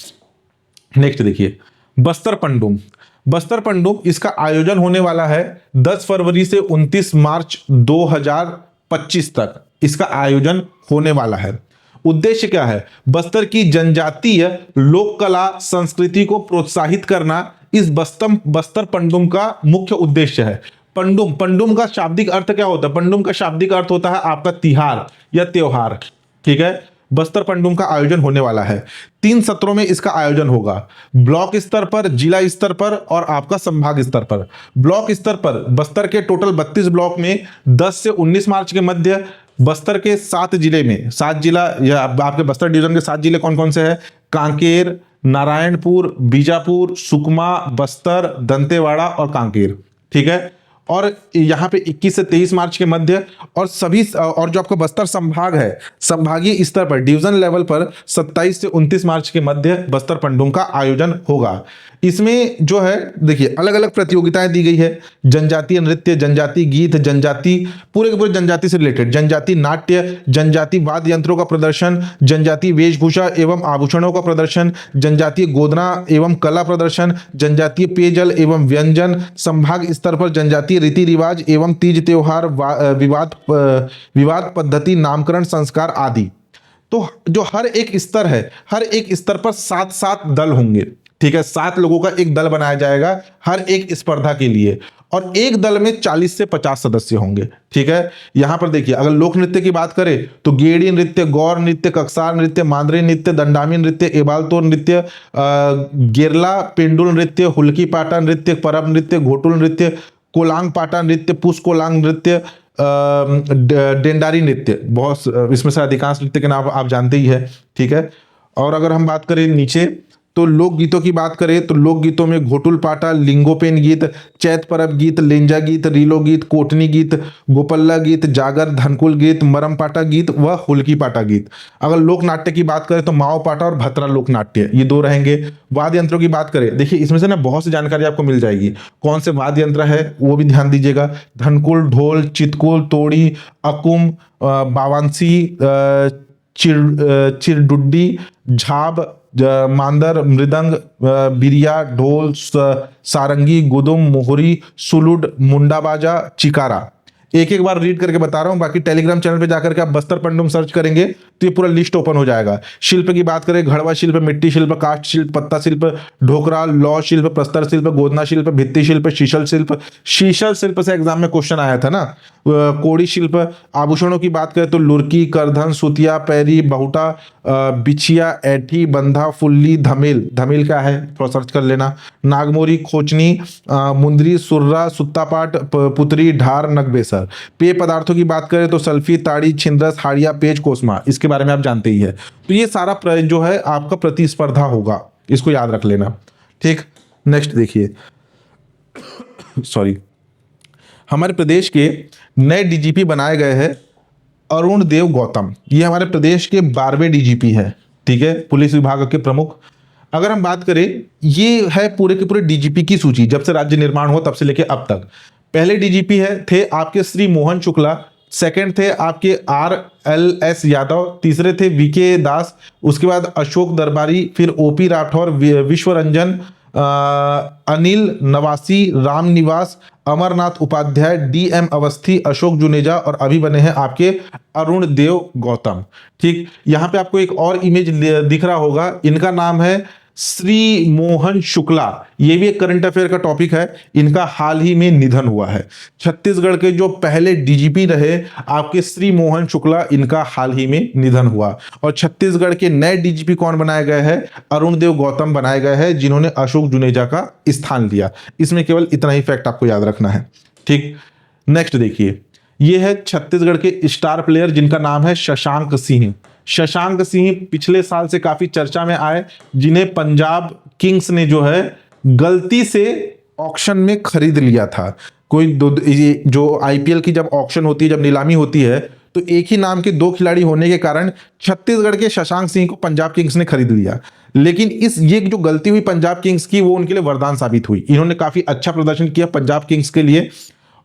Speaker 1: नेक्स्ट देखिए, बस्तर पंडुम। बस्तर पंडुम इसका आयोजन होने वाला है 10 फरवरी से 29 मार्च 2025 तक इसका आयोजन होने वाला है। उद्देश्य क्या है? बस्तर की जनजातीय लोक कला संस्कृति को प्रोत्साहित करना इस बस्तर पंडुम का मुख्य उद्देश्य है। पंडुम का शाब्दिक अर्थ क्या होता है? पंडुम का शाब्दिक अर्थ होता है आपका तिहार या त्योहार। ठीक है, बस्तर पंडुम का आयोजन होने वाला है। 3 सत्रों में इसका आयोजन होगा, ब्लॉक स्तर पर, जिला स्तर पर और आपका संभाग स्तर पर। ब्लॉक स्तर पर बस्तर के टोटल 32 ब्लॉक में 10 से 19 मार्च के मध्य बस्तर के 7 जिले में, 7 जिला या आपके बस्तर डिवीजन के 7 जिले कौन कौन से हैं? कांकेर, नारायणपुर, बीजापुर, सुकमा, बस्तर, दंतेवाड़ा और कांकेर। ठीक है, और यहाँ पे 21 से 23 मार्च के मध्य, और सभी और जो आपका बस्तर संभाग है, संभागीय स्तर पर डिवीजन लेवल पर 27 से 29 मार्च के मध्य बस्तर पंडुम का आयोजन होगा। इसमें जो है देखिए अलग अलग प्रतियोगिताएं दी गई है, जनजातीय नृत्य, जनजातीय गीत, जनजाति पूरे के पूरे जनजाति से रिलेटेड, जनजाति नाट्य, जनजाति वाद्य यंत्रों का प्रदर्शन, जनजातीय वेशभूषा एवं आभूषणों का प्रदर्शन, जनजातीय गोदना एवं कला प्रदर्शन, जनजातीय पेयजल एवं व्यंजन, संभाग स्तर पर जनजातीय रीति रिवाज एवं तीज त्योहार, विवाद पद्धति, नामकरण संस्कार आदि। तो जो हर एक स्तर है, हर एक स्तर पर 7-7 दल होंगे। ठीक है, 7 लोगों का एक दल बनाया जाएगा हर एक स्पर्धा के लिए, और एक दल में 40 से 50 सदस्य होंगे। ठीक है, यहां पर देखिए अगर लोक नृत्य की बात करें तो गेड़ी नृत्य, गौर नृत्य, ककसार नृत्य, मांदरी नृत्य, दंडामी नृत्य, एबालतोर नृत्य, गेरला, पेंडुल नृत्य, हुल्की पाटा नृत्य, परब नृत्य, घोटुल नृत्य, कोलांग पाटा नृत्य, पुष कोलांग नृत्य, डेंडारी नृत्य, बहुत इसमें से अधिकांश नृत्य के नाम आप जानते ही है। ठीक है, और अगर हम बात करें नीचे तो लोकगीतों की बात करें तो लोकगीतों में घोटुल पाटा, लिंगोपेन गीत, चैत परब गीत, लेंजा गीत, रीलो गीत, कोटनी गीत, गोपल्ला गीत, जागर, धनकुल गीत, मरम पाटा गीत व हुल्की पाटा गीत। अगर लोक नाट्य की बात करें तो माओ पाटा और भतरा लोक नाट्य, ये 2 रहेंगे। वाद्य यंत्रों की बात करें, देखिए इसमें से ना बहुत सी जानकारी आपको मिल जाएगी, कौन से वाद्य यंत्र है वो भी ध्यान दीजिएगा। धनकुल, ढोल, चितकुल, तोड़ी, अकुम, बावांसी, चिरडुड्डी, झाब, मांदर, मृदंग, बिरिया, ढोल, सारंगी, गुदुम, मोहरी, सुलुड, मुंडाबाजा, चिकारा। एक एक बार रीड करके बता रहा हूं, बाकी टेलीग्राम चैनल पे जाकर के आप बस्तर पंडुम सर्च करेंगे तो ये पूरा लिस्ट ओपन हो जाएगा। शिल्प की बात करें, घड़वा शिल्प, मिट्टी शिल्प, काष्ठ शिल्प, पत्ता शिल्प, ढोकरा, लौह शिल्प, प्रस्तर शिल्प, गोदना शिल्प, भित्ति शिल्प, शीशल शिल्प। शीशल शिल्प से एग्जाम में क्वेश्चन आया था ना। कोड़ी शिल्प। आभूषणों की बात करें तो लुरकी, करधन, सुतिया, पैरी, बहुटा, बिछिया, ऐठी, बंधा, फुल्ली, धमेल। धमेल क्या है थोड़ा सर्च कर लेना। नागमोरी, खोचनी, मुंदरी, सुर्रा, सुत्तापाट, पुतरी, ढार, नगबेसर। पेय पदार्थों की बात करें तो सल्फी, ताड़ी, छिंदस, हाड़िया, पेज, कोसमा। इसके बारे में आप जानते ही है। तो ये सारा जो है आपका प्रतिस्पर्धा होगा, इसको याद रख लेना। ठीक, नेक्स्ट देखिए, सॉरी, हमारे प्रदेश के नए डीजीपी बनाए गए हैं अरुण देव गौतम। ये हमारे प्रदेश के 12वें डीजीपी है। ठीक है, पुलिस विभाग के प्रमुख। अगर हम बात करें, ये है पूरे के पूरे डीजीपी की सूची जब से राज्य निर्माण हो तब से लेके अब तक। पहले डीजीपी थे आपके श्री मोहन शुक्ला, सेकंड थे आपके RLS यादव, तीसरे थे VK दास, उसके बाद अशोक दरबारी, फिर OP राठौर, विश्वरंजन, अनिल नवासी, राम निवास, अमरनाथ उपाध्याय, DM अवस्थी, अशोक जुनेजा और अभी बने हैं आपके अरुण देव गौतम। ठीक, यहां पे आपको एक और इमेज दिख रहा होगा, इनका नाम है श्री मोहन शुक्ला। ये भी एक करंट अफेयर का टॉपिक है। इनका हाल ही में निधन हुआ है। छत्तीसगढ़ के जो पहले डीजीपी रहे आपके श्री मोहन शुक्ला, इनका हाल ही में निधन हुआ। और छत्तीसगढ़ के नए डीजीपी कौन बनाए गए हैं? अरुण देव गौतम बनाए गए हैं, जिन्होंने अशोक जुनेजा का स्थान लिया। इसमें केवल इतना ही फैक्ट आपको याद रखना है। ठीक, नेक्स्ट देखिए, ये है छत्तीसगढ़ के स्टार प्लेयर जिनका नाम है शशांक सिंह। शशांक सिंह पिछले साल से काफी चर्चा में आए, जिन्हें पंजाब किंग्स ने जो है गलती से ऑक्शन में खरीद लिया था। कोई जो IPL की जब ऑक्शन होती है, जब नीलामी होती है, तो एक ही नाम के 2 खिलाड़ी होने के कारण छत्तीसगढ़ के शशांक सिंह को पंजाब किंग्स ने खरीद लिया। लेकिन ये जो गलती हुई पंजाब किंग्स की, वो उनके लिए वरदान साबित हुई। इन्होंने काफी अच्छा प्रदर्शन किया पंजाब किंग्स के लिए,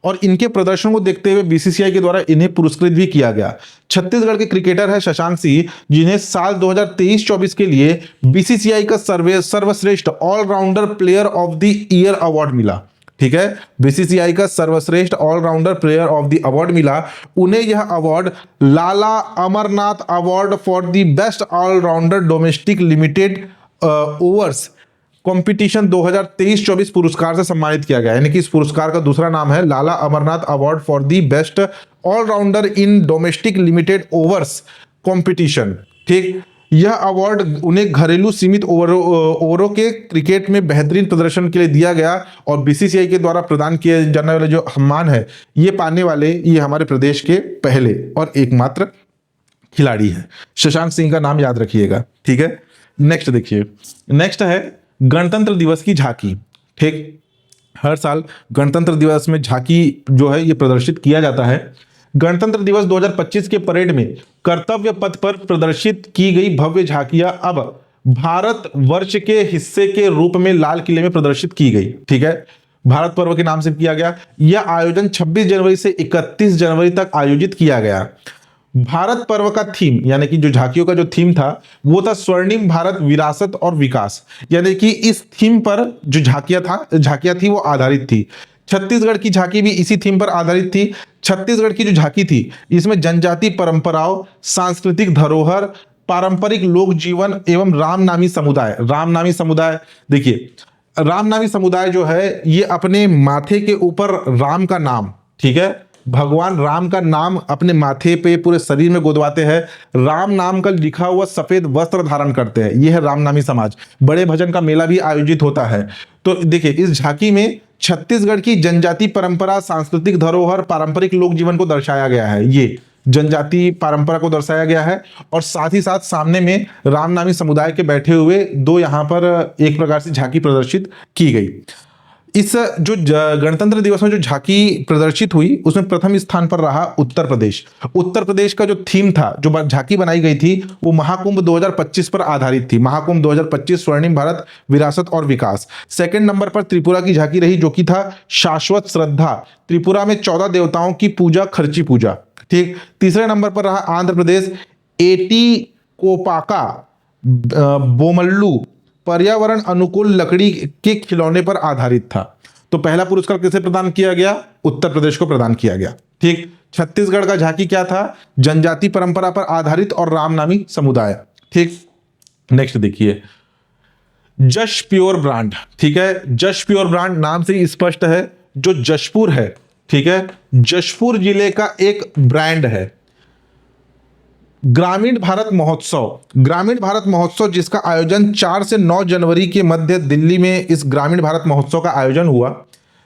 Speaker 1: और इनके प्रदर्शन को देखते हुए BCCI के द्वारा इन्हें पुरस्कृत भी किया गया। छत्तीसगढ़ के क्रिकेटर है शशांक सिंह, जिन्हें साल 2023-24 के लिए BCCI का सर्वश्रेष्ठ allrounder player of the year award मिला। ठीक है, BCCI का सर्वश्रेष्ठ allrounder player of the award मिला। उन्हें यह अवार्ड Lala Amarnath award for the best allrounder domestic limited overs competition 2023-24 पुरस्कार से सम्मानित किया गया। यानी कि इस पुरस्कार का दूसरा नाम है Lala Amarnath award for the best allrounder in domestic limited overs competition. ठीक, यह अवार्ड उन्हें घरेलू सीमित ओवरों के क्रिकेट में बेहतरीन प्रदर्शन के लिए दिया गया, और BCCI के द्वारा प्रदान किए जाने वाले जो सम्मान है, ये पाने वाले ये हमारे प्रदेश के पहले और एकमात्र खिलाड़ी है। शशांक सिंह का नाम याद रखिएगा। ठीक है, नेक्स्ट देखिए, नेक्स्ट है गणतंत्र दिवस की झांकी। ठीक, हर साल गणतंत्र दिवस में झांकी जो है ये प्रदर्शित किया जाता है। गणतंत्र दिवस 2025 के परेड में कर्तव्य पथ पर प्रदर्शित की गई भव्य झांकियां अब भारत वर्ष के हिस्से के रूप में लाल किले में प्रदर्शित की गई। ठीक है, भारत पर्व के नाम से किया गया। यह आयोजन 26 जनवरी से 31 जनवरी तक आयोजित किया गया। भारत पर्व का थीम, यानी कि जो झांकियों का जो थीम था, वो था स्वर्णिम भारत, विरासत और विकास। यानी कि इस थीम पर जो झांकियां थी वो आधारित थी। छत्तीसगढ़ की झांकी भी इसी थीम पर आधारित थी। छत्तीसगढ़ की जो झांकी थी, इसमें जनजाति परंपराओं, सांस्कृतिक धरोहर, पारंपरिक लोक जीवन एवं रामनामी समुदाय देखिए, रामनामी समुदाय जो है ये अपने माथे के ऊपर राम का नाम, ठीक है, भगवान राम का नाम अपने माथे पे पूरे शरीर में गोदवाते हैं। राम नाम का लिखा हुआ सफेद वस्त्र धारण करते हैं। यह है रामनामी समाज। बड़े भजन का मेला भी आयोजित होता है। तो देखिए, इस झांकी में छत्तीसगढ़ की जनजाति परंपरा, सांस्कृतिक धरोहर, पारंपरिक लोक जीवन को दर्शाया गया है। ये जनजाति परंपरा को दर्शाया गया है, और साथ ही साथ सामने में रामनामी समुदाय के बैठे हुए 2 यहाँ पर एक प्रकार से झांकी प्रदर्शित की गई। इस जो गणतंत्र दिवस में जो झांकी प्रदर्शित हुई, उसमें प्रथम स्थान पर रहा उत्तर प्रदेश। उत्तर प्रदेश का जो थीम था, जो झांकी बनाई गई थी, वो महाकुंभ 2025 पर आधारित थी। महाकुंभ 2025 स्वर्णिम भारत, विरासत और विकास। सेकंड नंबर पर त्रिपुरा की झांकी रही, जो कि था शाश्वत श्रद्धा। त्रिपुरा में 14 देवताओं की पूजा, खर्ची पूजा। ठीक, तीसरे नंबर पर रहा आंध्र प्रदेश, एटी कोपाका बोमल्लू, पर्यावरण अनुकूल लकड़ी के खिलौने पर आधारित था। तो पहला पुरस्कार किसे प्रदान किया गया? उत्तर प्रदेश को प्रदान किया गया। ठीक। छत्तीसगढ़ का झांकी क्या था? जनजाति परंपरा पर आधारित और रामनामी समुदाय। ठीक। नेक्स्ट देखिए, जश प्योर ब्रांड। ठीक है, जश प्योर ब्रांड नाम से ही स्पष्ट है, जो जशपुर है, ठीक है, जशपुर जिले का एक ब्रांड है। ग्रामीण भारत महोत्सव, ग्रामीण भारत महोत्सव जिसका आयोजन 4 से 9 जनवरी के मध्य दिल्ली में इस ग्रामीण भारत महोत्सव का आयोजन हुआ।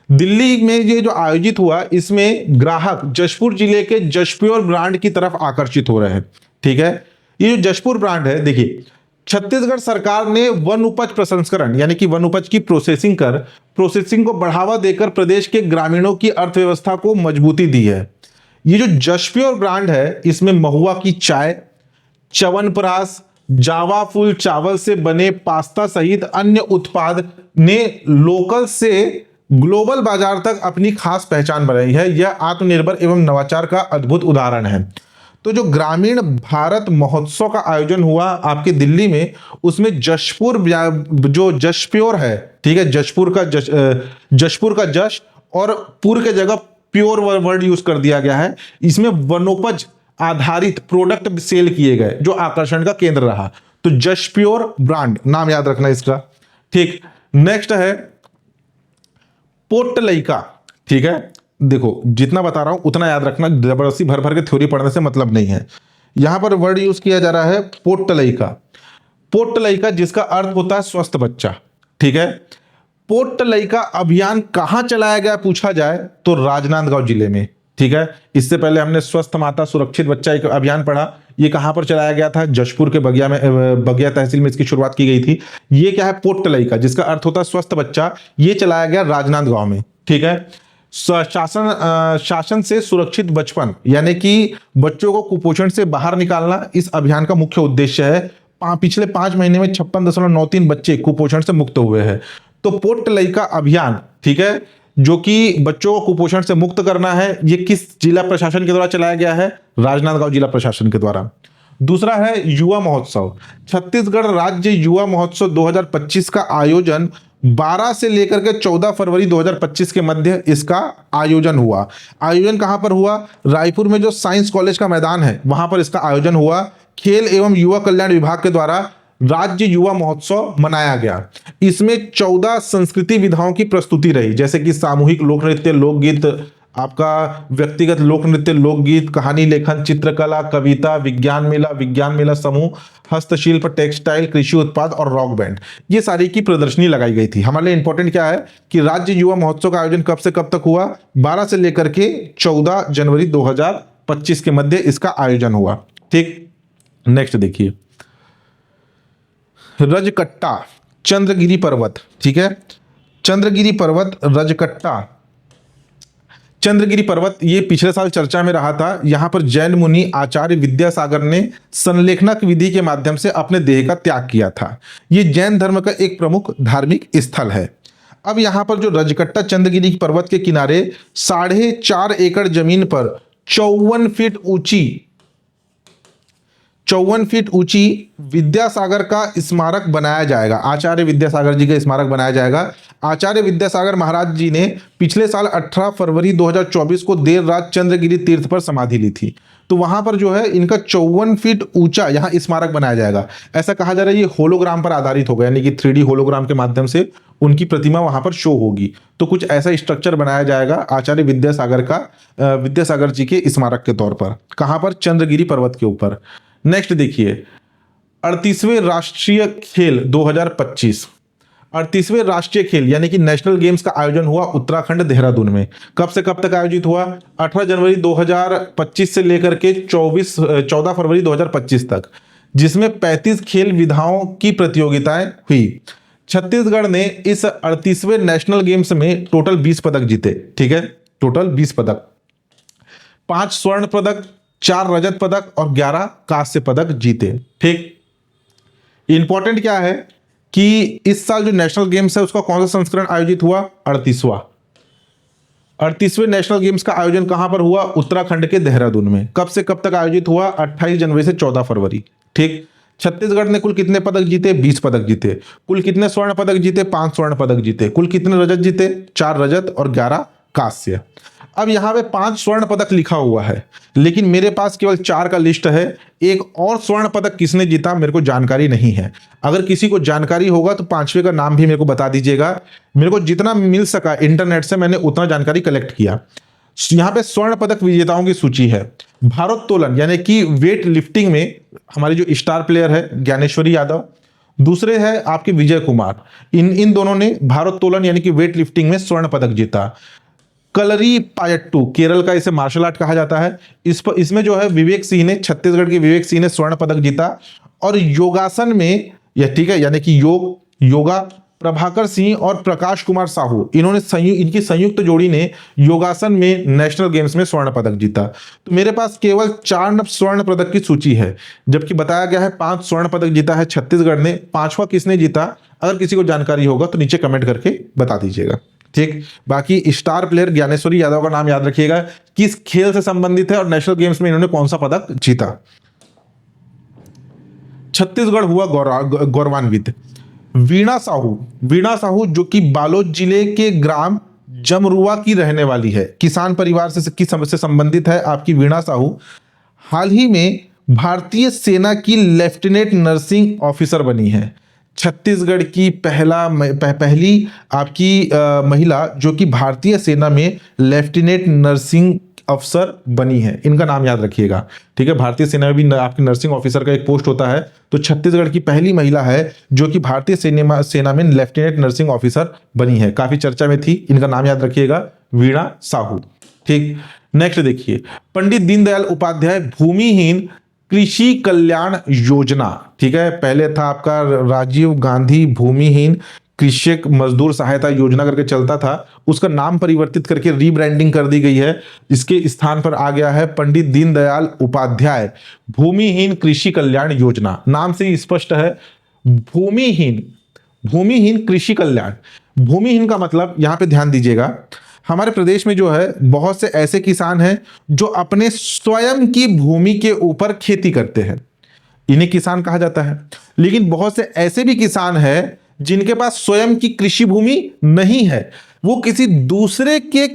Speaker 1: दिल्ली में ये जो आयोजित हुआ, इसमें ग्राहक जशपुर जिले के जशप्योर ब्रांड की तरफ आकर्षित हो रहे हैं। ठीक है, ये जो जशपुर ब्रांड है, देखिए छत्तीसगढ़ सरकार ने वन उपज प्रसंस्करण यानी कि वन उपज की प्रोसेसिंग को बढ़ावा देकर प्रदेश के ग्रामीणों की अर्थव्यवस्था को मजबूती दी है। ये जो जशप्योर ब्रांड है, इसमें महुआ की चाय, च्यवनप्राश, जावा फूल चावल से बने पास्ता सहित अन्य उत्पाद ने लोकल से ग्लोबल बाजार तक अपनी खास पहचान बनाई है। यह आत्मनिर्भर एवं नवाचार का अद्भुत उदाहरण है। तो जो ग्रामीण भारत महोत्सव का आयोजन हुआ आपके दिल्ली में, उसमें जशपुर जो जशप्योर है, ठीक है, जशपुर का जश और पुर के जगह प्योर वर्ड यूज कर दिया गया है। इसमें वनोपज आधारित प्रोडक्ट सेल किए गए, जो आकर्षण का केंद्र रहा। तो जशप्योर ब्रांड नाम याद रखना इसका। ठीक। नेक्स्ट है पोट्टलइका। ठीक है, देखो जितना बता रहा हूं उतना याद रखना, जबरदस्ती भर भर के थ्योरी पढ़ने से मतलब नहीं है। यहां पर वर्ड यूज किया जा रहा है पोट्टलइका। पोट्टलइका जिसका अर्थ होता है स्वस्थ बच्चा। ठीक है, पोट्टलइका अभियान कहां चलाया गया पूछा जाए तो राजनांदगांव जिले में। ठीक है, इससे पहले हमने स्वस्थ माता सुरक्षित बच्चा एक अभियान पढ़ा, ये कहां पर चलाया गया था? जशपुर के बगिया तहसील में इसकी शुरुआत की गई थी। ये क्या है? पोट्टलइका जिसका अर्थ होता है स्वस्थ बच्चा, ये चलाया गया राजनांदगांव में। ठीक है, शासन से सुरक्षित बचपन यानी कि बच्चों को कुपोषण से बाहर निकालना इस अभियान का मुख्य उद्देश्य है। पिछले 5 महीने में 56.93 बच्चे कुपोषण से मुक्त हुए हैं। तो पोट्टलइका अभियान, ठीक है, जो कि बच्चों को कुपोषण से मुक्त करना है, ये किस जिला प्रशासन के द्वारा चलाया गया है? राजनांदगांव जिला प्रशासन के द्वारा। दूसरा है युवा महोत्सव। छत्तीसगढ़ राज्य युवा महोत्सव 2025 का आयोजन 12 से लेकर के 14 फरवरी 2025 के मध्य इसका आयोजन हुआ। आयोजन कहां पर हुआ? रायपुर में जो साइंस कॉलेज का मैदान है, वहां पर इसका आयोजन हुआ। खेल एवं युवा कल्याण विभाग के द्वारा राज्य युवा महोत्सव मनाया गया। इसमें 14 संस्कृति विधाओं की प्रस्तुति रही, जैसे कि सामूहिक लोक नृत्य, लोकगीत, आपका व्यक्तिगत लोक नृत्य, लोकगीत, कहानी लेखन, चित्रकला, कविता, विज्ञान मेला समूह, हस्तशिल्प, टेक्सटाइल, कृषि उत्पाद और रॉक बैंड, ये सारी की प्रदर्शनी लगाई गई थी। हमारे लिए इंपॉर्टेंट क्या है कि राज्य युवा महोत्सव का आयोजन कब से कब तक हुआ? 12 से लेकर के 14 जनवरी 2025 के मध्य इसका आयोजन हुआ। ठीक। नेक्स्ट देखिए, रजकट्टा चंद्रगिरी पर्वत। ठीक है, चंद्रगिरी पर्वत, रजकट्टा चंद्रगिरी पर्वत, ये पिछले साल चर्चा में रहा था। यहां पर जैन मुनि आचार्य विद्यासागर ने संलेखनक विधि के माध्यम से अपने देह का त्याग किया था। ये जैन धर्म का एक प्रमुख धार्मिक स्थल है। अब यहां पर जो रजकट्टा चंद्रगिरी पर्वत के किनारे 4.5 एकड़ जमीन पर 54 फीट ऊंची विद्यासागर का स्मारक बनाया जाएगा। आचार्य विद्यासागर जी का स्मारक बनाया जाएगा। आचार्य विद्यासागर महाराज जी ने पिछले साल 18 फरवरी 2024 को देर रात चंद्रगिरी तीर्थ पर समाधि ली थी। तो वहां पर जो है इनका 54 फीट ऊंचा यहाँ स्मारक बनाया जाएगा। ऐसा कहा जा रहा है ये होलोग्राम पर आधारित होगा, यानी कि 3D होलोग्राम के माध्यम से उनकी प्रतिमा वहां पर शो होगी। तो कुछ ऐसा स्ट्रक्चर बनाया जाएगा आचार्य विद्यासागर जी के स्मारक के तौर पर। कहां पर? चंद्रगिरी पर्वत के ऊपर। नेक्स्ट देखिए, 38वें राष्ट्रीय खेल 2025। 38वें राष्ट्रीय खेल यानी कि नेशनल गेम्स का आयोजन हुआ उत्तराखंड देहरादून में। कब से कब तक आयोजित हुआ? 18 जनवरी 2025 से लेकर के 14 फरवरी 2025 तक, जिसमें 35 खेल विधाओं की प्रतियोगिताएं हुई। छत्तीसगढ़ ने इस 38वें नेशनल गेम्स में टोटल 20 पदक जीते। ठीक है, टोटल 20 पदक, 5 स्वर्ण पदक, 4 रजत पदक और 11 कांस्य पदक जीते। ठीक। इंपॉर्टेंट क्या है कि इस साल जो नेशनल गेम्स है उसका कौन सा संस्करण आयोजित हुआ? 38वें नेशनल गेम्स का आयोजन कहां पर हुआ? उत्तराखंड के देहरादून में। कब से कब तक आयोजित हुआ? 28 जनवरी से 14 फरवरी। ठीक। छत्तीसगढ़ ने कुल कितने पदक जीते? 20 पदक जीते। कुल कितने स्वर्ण पदक जीते? 5 स्वर्ण पदक जीते। कुल कितने रजत जीते? 4 रजत और 11 कांस्य। अब यहाँ पे 5 स्वर्ण पदक लिखा हुआ है, लेकिन मेरे पास केवल 4 का लिस्ट है। एक और स्वर्ण पदक किसने जीता मेरे को जानकारी नहीं है। अगर किसी को जानकारी होगा तो 5वें का नाम भी मेरे को बता दीजिएगा। मेरे को जितना मिल सका इंटरनेट से मैंने उतना जानकारी कलेक्ट किया। यहाँ पे स्वर्ण पदक विजेताओं की सूची है। भारोत्तोलन यानी कि वेट लिफ्टिंग में हमारी जो स्टार प्लेयर है ज्ञानेश्वरी यादव, दूसरे है आपके विजय कुमार। इन दोनों ने भारोत्तोलन यानी कि वेट लिफ्टिंग में स्वर्ण पदक जीता। कलरी पायट्टू, केरल का इसे मार्शल आर्ट कहा जाता है। इसमें जो है विवेक सिंह ने, छत्तीसगढ़ के विवेक सिंह ने स्वर्ण पदक जीता। और योगासन में यह ठीक है यानी कि योगा प्रभाकर सिंह और प्रकाश कुमार साहू, इनकी संयुक्त जोड़ी ने योगासन में नेशनल गेम्स में स्वर्ण पदक जीता। तो मेरे पास केवल 4 स्वर्ण पदक की सूची है, जबकि बताया गया है 5 स्वर्ण पदक जीता है छत्तीसगढ़ ने। 5वां किसने जीता, अगर किसी को जानकारी होगा तो नीचे कमेंट करके बता दीजिएगा। ठीक, बाकी स्टार प्लेयर ज्ञानेश्वरी यादव का नाम याद रखिएगा, किस खेल से संबंधित है और नेशनल गेम्स में इन्होंने कौन सा पदक जीता। छत्तीसगढ़ हुआ गौरवान्वित। वीणा साहू जो कि बालोद जिले के ग्राम जमरुआ की रहने वाली है, किसान परिवार से संबंधित है आपकी वीणा साहू। हाल ही में भारतीय सेना की लेफ्टिनेंट नर्सिंग ऑफिसर बनी है। छत्तीसगढ़ की पहली आपकी महिला जो कि भारतीय सेना में लेफ्टिनेंट नर्सिंग अफसर बनी है। इनका नाम याद रखिएगा। ठीक है, भारतीय सेना में भी आपके नर्सिंग ऑफिसर का एक पोस्ट होता है, तो छत्तीसगढ़ की पहली महिला है जो कि भारतीय सेना में लेफ्टिनेंट नर्सिंग ऑफिसर बनी है। काफी चर्चा में थी, इनका नाम याद रखिएगा, वीणा साहू। ठीक, नेक्स्ट देखिए, पंडित दीनदयाल उपाध्याय भूमिहीन कृषि कल्याण योजना। ठीक है, पहले था आपका राजीव गांधी भूमिहीन कृषक मजदूर सहायता योजना करके चलता था, उसका नाम परिवर्तित करके रीब्रांडिंग कर दी गई है। इसके स्थान पर आ गया है पंडित दीनदयाल उपाध्याय भूमिहीन कृषि कल्याण योजना। नाम से ही स्पष्ट है, भूमिहीन कृषि कल्याण। भूमिहीन का मतलब यहां पे ध्यान दीजिएगा, हमारे प्रदेश में जो है बहुत से ऐसे किसान हैं जो अपने स्वयं की भूमि के ऊपर खेती करते हैं, इन्हें किसान कहा जाता है। लेकिन बहुत से ऐसे भी किसान हैं जिनके पास स्वयं की कृषि भूमि नहीं है, वो किसी दूसरे के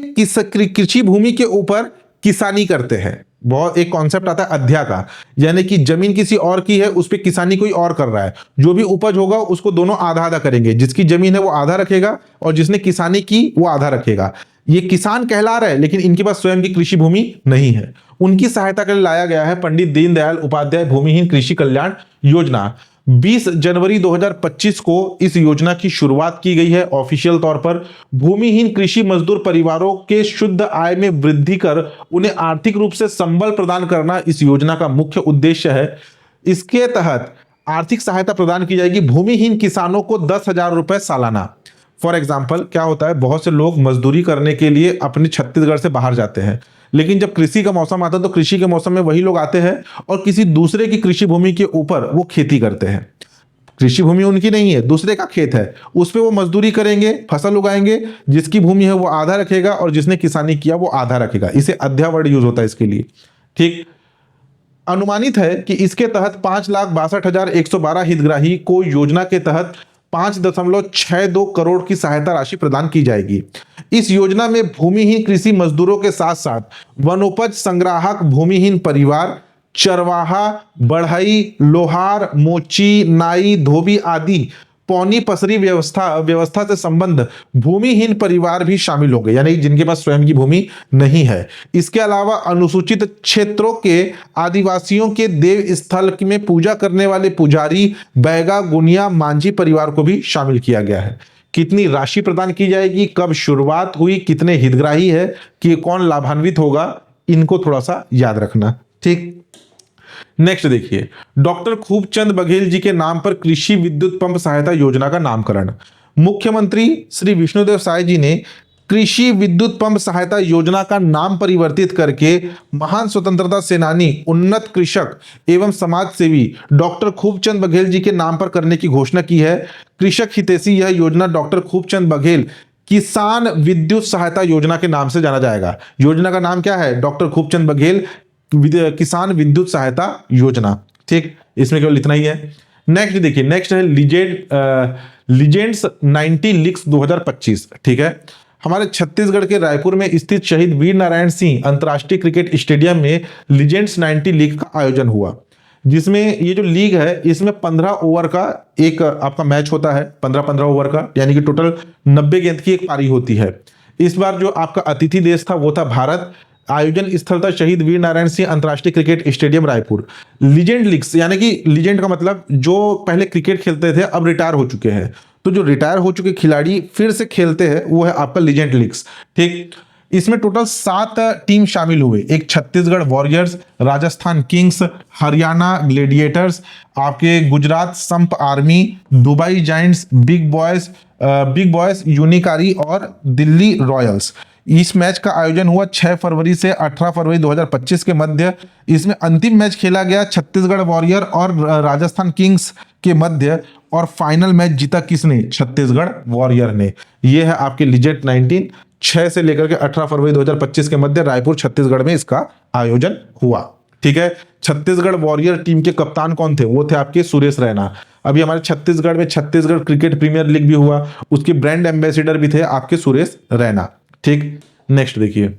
Speaker 1: कृषि भूमि के ऊपर किसानी करते हैं। बहुत एक कॉन्सेप्ट आता है अध्या का, यानी कि जमीन किसी और की है, उस पर किसानी कोई और कर रहा है, जो भी उपज होगा उसको दोनों आधा आधा करेंगे। जिसकी जमीन है वो आधा रखेगा और जिसने किसानी की वो आधा रखेगा। ये किसान कहला रहा है, लेकिन इनके पास स्वयं की कृषि भूमि नहीं है। उनकी सहायता के लिए लाया गया है पंडित दीनदयाल उपाध्याय भूमिहीन कृषि कल्याण योजना। 20 जनवरी 2025 को इस योजना की शुरुआत की गई है ऑफिशियल तौर पर। भूमिहीन कृषि मजदूर परिवारों के शुद्ध आय में वृद्धि कर उन्हें आर्थिक रूप से संबल प्रदान करना इस योजना का मुख्य उद्देश्य है। इसके तहत आर्थिक सहायता प्रदान की जाएगी भूमिहीन किसानों को 10,000 रुपए सालाना। फॉर एग्जाम्पल क्या होता है, बहुत से लोग मजदूरी करने के लिए अपने छत्तीसगढ़ से बाहर जाते हैं, लेकिन जब कृषि का मौसम आता है तो कृषि के मौसम में वही लोग आते हैं और किसी दूसरे की कृषि भूमि के ऊपर वो खेती करते हैं। कृषि भूमि उनकी नहीं है, दूसरे का खेत है, उस पर वो मजदूरी करेंगे, फसल उगाएंगे। जिसकी भूमि है वो आधा रखेगा और जिसने किसानी किया वो आधा रखेगा। इसे अध्या वर्ड यूज होता है इसके लिए। ठीक, अनुमानित है कि इसके तहत 5,62,112 हितग्राही को योजना के तहत 5.62 करोड़ की सहायता राशि प्रदान की जाएगी। इस योजना में भूमिहीन कृषि मजदूरों के साथ साथ वनोपज संग्राहक भूमिहीन परिवार, चरवाहा, बढ़ई, लोहार, मोची, नाई, धोबी आदि पौनी पसरी व्यवस्था से संबंध भूमिहीन परिवार भी शामिल होंगे, यानी जिनके पास स्वयं की भूमि नहीं है। इसके अलावा अनुसूचित क्षेत्रों के आदिवासियों के देव स्थल में पूजा करने वाले पुजारी, बैगा, गुनिया, मांझी परिवार को भी शामिल किया गया है। कितनी राशि प्रदान की जाएगी, कब शुरुआत हुई, कितने हितग्राही है, कि कौन लाभान्वित होगा, इनको थोड़ा सा याद रखना। ठीक, नेक्स्ट देखिए, डॉक्टर खूबचंद बघेल जी के नाम पर कृषि विद्युत पंप सहायता योजना का नामकरण। मुख्यमंत्री श्री विष्णुदेव साय जी ने कृषि विद्युत पंप सहायता योजना का नाम परिवर्तित करके महान स्वतंत्रता सेनानी, उन्नत कृषक एवं समाज सेवी डॉक्टर खूबचंद बघेल जी के नाम पर करने की घोषणा की है। कृषक हितैषी यह योजना डॉक्टर खूबचंद बघेल किसान विद्युत सहायता योजना के नाम से जाना जाएगा। योजना का नाम क्या है? डॉक्टर खूबचंद बघेल किसान विद्युत सहायता योजना। ठीक, इसमें केवल इतना ही है। नेक्स्ट देखिए, नेक्स्ट है लीजेंड्स 90 लीग्स 2025। ठीक है, हमारे छत्तीसगढ़ के रायपुर में स्थित शहीद वीर नारायण सिंह अंतर्राष्ट्रीय क्रिकेट स्टेडियम में लीजेंड्स 90 लीग का आयोजन हुआ, जिसमें ये जो लीग है इसमें 15 ओवर का एक आपका मैच होता है, 15-15 ओवर का, यानी कि टोटल 90 गेंद की एक पारी होती है। इस बार जो आपका अतिथि देश था वो था भारत। आयोजन स्थल था शहीद वीर नारायण सिंह अंतर्राष्ट्रीय cricket stadium Raipur. Legend leagues, यानी कि लीजेंड का मतलब जो पहले क्रिकेट खेलते थे अब रिटायर हो चुके हैं, तो जो रिटायर हो चुके खिलाड़ी फिर से खेलते हैं वो है आपका लीजेंड लीग्स। ठीक, इसमें टोटल 7 टीम शामिल हुए। एक Chhattisgarh warriors, Rajasthan kings, Haryana gladiators, आपके गुजरात संप army, Dubai giants, big boys यूनिकारी और दिल्ली रॉयल्स। इस मैच का आयोजन हुआ 6 फरवरी से 18 फरवरी 2025 के मध्य। इसमें अंतिम मैच खेला गया छत्तीसगढ़ वॉरियर और राजस्थान किंग्स के मध्य, और फाइनल मैच जीता किसने? छत्तीसगढ़ वॉरियर ने। यह है आपके लीजेंड 19, 6 से लेकर के 18 फरवरी 2025 के मध्य रायपुर छत्तीसगढ़ में इसका आयोजन हुआ। ठीक है, छत्तीसगढ़ वॉरियर टीम के कप्तान कौन थे? वो थे आपके सुरेश रैना। अभी हमारे छत्तीसगढ़ में छत्तीसगढ़ क्रिकेट प्रीमियर लीग भी हुआ, उसके ब्रांड एम्बेसडर भी थे आपके सुरेश रैना। ठीक, नेक्स्ट देखिए,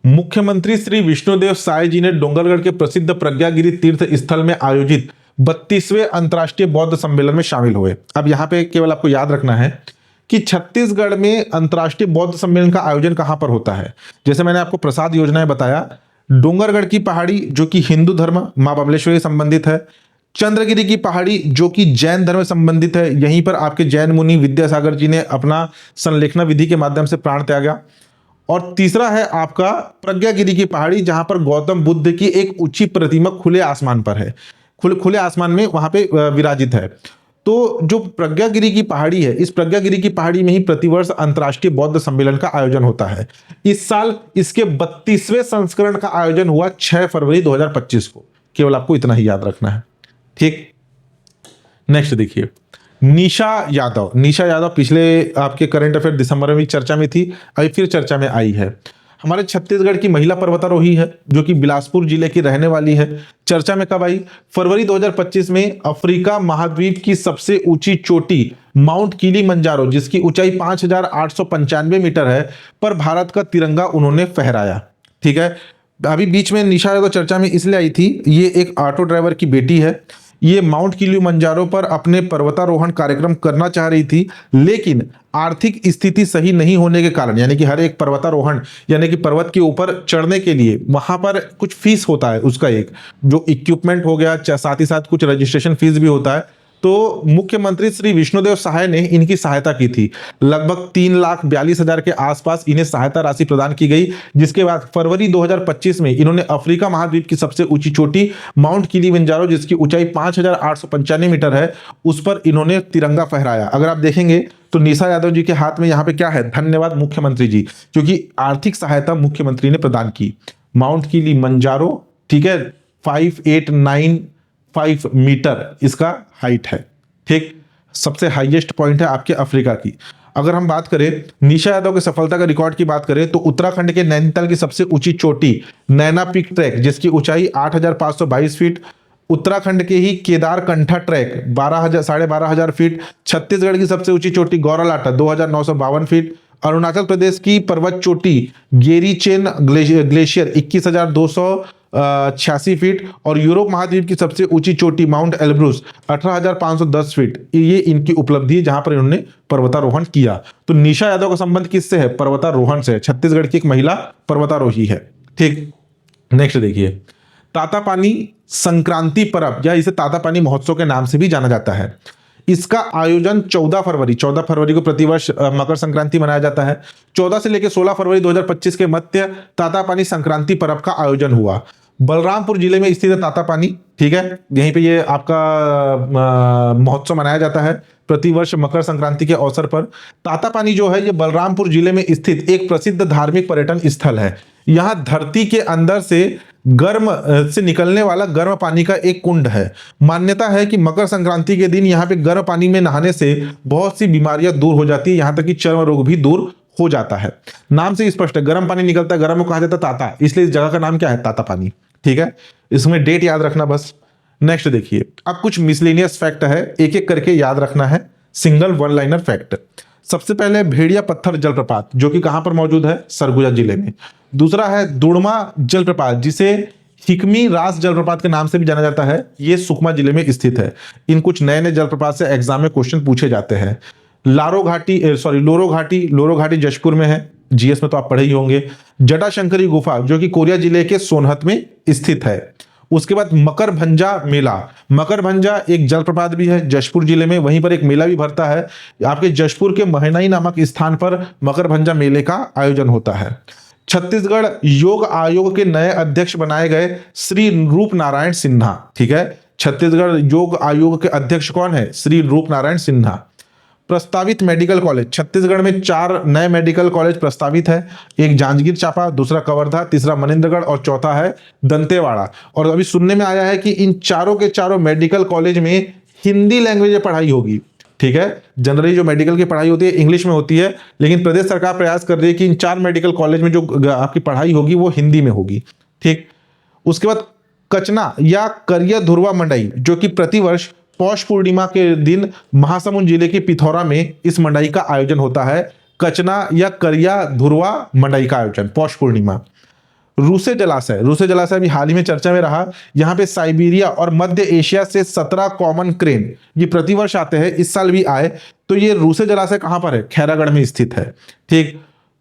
Speaker 1: मुख्यमंत्री श्री विष्णुदेव साय जी ने डोंगरगढ़ के प्रसिद्ध प्रज्ञागिरी तीर्थ स्थल में आयोजित 32वें अंतर्राष्ट्रीय बौद्ध सम्मेलन में शामिल हुए। अब यहां पे केवल आपको याद रखना है कि छत्तीसगढ़ में अंतर्राष्ट्रीय बौद्ध सम्मेलन का आयोजन कहां पर होता है। जैसे मैंने आपको प्रसाद योजना में बताया, डोंगरगढ़ की पहाड़ी जो कि हिंदू धर्म मां बबलेश्वरी से संबंधित है, चंद्रगिरी की पहाड़ी जो कि जैन धर्म से संबंधित है, यहीं पर आपके जैन मुनि विद्यासागर जी ने अपना संलेखना विधि के माध्यम से प्राण त्यागा, और तीसरा है आपका प्रज्ञागिरी की पहाड़ी जहां पर गौतम बुद्ध की एक ऊंची प्रतिमा खुले आसमान पर है, खुले आसमान में वहां पे विराजित है। तो जो प्रज्ञागिरी की पहाड़ी है, इस प्रज्ञागिरी की पहाड़ी में ही प्रतिवर्ष अंतर्राष्ट्रीय बौद्ध सम्मेलन का आयोजन होता है। इस साल इसके 32वें संस्करण का आयोजन हुआ 6 फरवरी 2025 को। केवल आपको इतना ही याद रखना है। ठीक, नेक्स्ट देखिए, निशा यादव पिछले आपके करंट अफेयर दिसंबर में चर्चा में थी, अभी फिर चर्चा में आई है। हमारे छत्तीसगढ़ की महिला पर्वतारोही है जो कि बिलासपुर जिले की रहने वाली है। चर्चा में कब आई? फरवरी 2025 में अफ्रीका महाद्वीप की सबसे ऊंची चोटी माउंट किलिमंजारो, जिसकी ऊंचाई 5895 मीटर है, पर भारत का तिरंगा उन्होंने फहराया। ठीक है, अभी बीच में निशा यादव चर्चा में इसलिए आई थी, ये एक ऑटो ड्राइवर की बेटी है। ये माउंट किलिमंजारो पर अपने पर्वतारोहण कार्यक्रम करना चाह रही थी, लेकिन आर्थिक स्थिति सही नहीं होने के कारण, यानी कि हर एक पर्वतारोहण यानी कि पर्वत के ऊपर चढ़ने के लिए वहां पर कुछ फीस होता है, उसका एक जो इक्विपमेंट हो गया, साथ ही साथ कुछ रजिस्ट्रेशन फीस भी होता है। तो मुख्यमंत्री श्री विष्णुदेव साय ने इनकी सहायता की थी। लगभग 3,42,000 के आसपास इन्हें सहायता राशि प्रदान की गई, जिसके बाद फरवरी 2025 में इन्होंने अफ्रीका महाद्वीप की सबसे ऊंची चोटी माउंट किलिमंजारो, जिसकी ऊंचाई 5895 मीटर है, उस पर इन्होंने तिरंगा फहराया। अगर आप देखेंगे तो निशा यादव जी के हाथ में यहाँ पे क्या है? धन्यवाद मुख्यमंत्री जी, क्योंकि आर्थिक सहायता मुख्यमंत्री ने प्रदान की। माउंट किलिमंजारो, ठीक है, 5895 मीटर इसका हाइट है। ठीक, सबसे हाईएस्ट पॉइंट है आपके अफ्रीका की। अगर हम बात करें निशा यादव की सफलता का रिकॉर्ड की बात करें तो उत्तराखंड के नैनीताल की सबसे ऊंची चोटी नैना पीक ट्रैक, जिसकी ऊंचाई 8,522 फीट, उत्तराखंड के ही केदारकंठा ट्रैक 12,500 फीट, छत्तीसगढ़ की सबसे ऊंची चोटी गौरालाटा 2,952 फीट, अरुणाचल प्रदेश की पर्वत चोटी गेरीचेन ग्लेशियर 21,286 फीट, और यूरोप महाद्वीप की सबसे ऊंची चोटी माउंट एल्ब्रूस 18,510 फीट। ये इनकी उपलब्धि है जहां पर इन्होंने पर्वतारोहण किया। तो निशा यादव का संबंध किससे है? पर्वतारोहण से। छत्तीसगढ़ की एक महिला पर्वतारोही है। ठीक, नेक्स्ट देखिए, तातापानी संक्रांति पर्व या इसे तातापानी महोत्सव के नाम से भी जाना जाता है। इसका आयोजन 14 फरवरी को प्रतिवर्ष मकर संक्रांति मनाया जाता है। 14 से लेकर 16 फरवरी 2025 के मध्य तातापानी संक्रांति पर्व का आयोजन हुआ। बलरामपुर जिले में स्थित है तातापानी। ठीक है, यहीं पे ये आपका महोत्सव मनाया जाता है प्रतिवर्ष मकर संक्रांति के अवसर पर। तातापानी जो है ये बलरामपुर जिले में स्थित एक प्रसिद्ध धार्मिक पर्यटन स्थल है। यहाँ धरती के अंदर से गर्म से निकलने वाला गर्म पानी का एक कुंड है। मान्यता है कि मकर संक्रांति के दिन यहाँ पे गर्म पानी में नहाने से बहुत सी बीमारियां दूर हो जाती है, यहाँ तक कि चर्म रोग भी दूर हो जाता है। नाम से स्पष्ट है, गर्म पानी निकलता है, गर्म को कहा जाता है ताता, इसलिए इस जगह का नाम क्या है? तातापानी। ठीक है, इसमें डेट याद रखना बस। नेक्स्ट देखिए, अब कुछ मिसलेनियस फैक्ट है, एक एक करके याद रखना है। Single one liner fact. सबसे पहले भेड़िया पत्थर जलप्रपात, जो कि कहां पर मौजूद है, सरगुजा जिले में। दूसरा है दुड़मा जलप्रपात, जिसे हिकमी रास जलप्रपात के नाम से भी जाना जाता है, ये सुकमा जिले में स्थित है। इन कुछ नए नए जलप्रपात से एग्जाम में क्वेश्चन पूछे जाते हैं। लोरो घाटी जशपुर में है, जीएस में तो आप पढ़े ही होंगे। जटाशंकरी गुफा, जो कि कोरिया जिले के सोनहत में स्थित है। उसके बाद मकरभंजा मेला, मकरभंजा एक जलप्रपात भी है जशपुर जिले में, वहीं पर एक मेला भी भरता है। आपके जशपुर के महनाई नामक स्थान पर मकरभंजा मेले का आयोजन होता है। छत्तीसगढ़ योग आयोग के नए अध्यक्ष बनाए गए श्री रूप नारायण सिन्हा। ठीक है, छत्तीसगढ़ योग आयोग के अध्यक्ष कौन है, श्री रूप नारायण सिन्हा। प्रस्तावित मेडिकल कॉलेज, छत्तीसगढ़ में 4 नए मेडिकल कॉलेज प्रस्तावित है। एक जांजगीर चांपा, दूसरा कवर्धा, तीसरा मनेन्द्रगढ़ और चौथा है दंतेवाड़ा। और अभी सुनने में आया है कि इन चारों के चारों मेडिकल कॉलेज में हिंदी लैंग्वेज में पढ़ाई होगी। ठीक है, जनरली जो मेडिकल की पढ़ाई होती है इंग्लिश में होती है, लेकिन प्रदेश सरकार प्रयास कर रही है कि इन 4 मेडिकल कॉलेज में जो आपकी पढ़ाई होगी वो हिंदी में होगी। ठीक, उसके बाद कचना या करिया धुरवा मंडई, जो कि प्रतिवर्ष पौष पूर्णिमा के दिन महासमुंद जिले के पिथौरा में इस मंडई का आयोजन होता है। कचना या करिया धुरवा मंडई का आयोजन पौष पूर्णिमा। रूसे जलाशय भी हाल ही में चर्चा में रहा। यहाँ पे साइबेरिया और मध्य एशिया से 17 कॉमन क्रेन ये प्रतिवर्ष आते हैं, इस साल भी आए। तो ये रूसे जलाशय कहाँ पर है, खैरागढ़ में स्थित है। ठीक,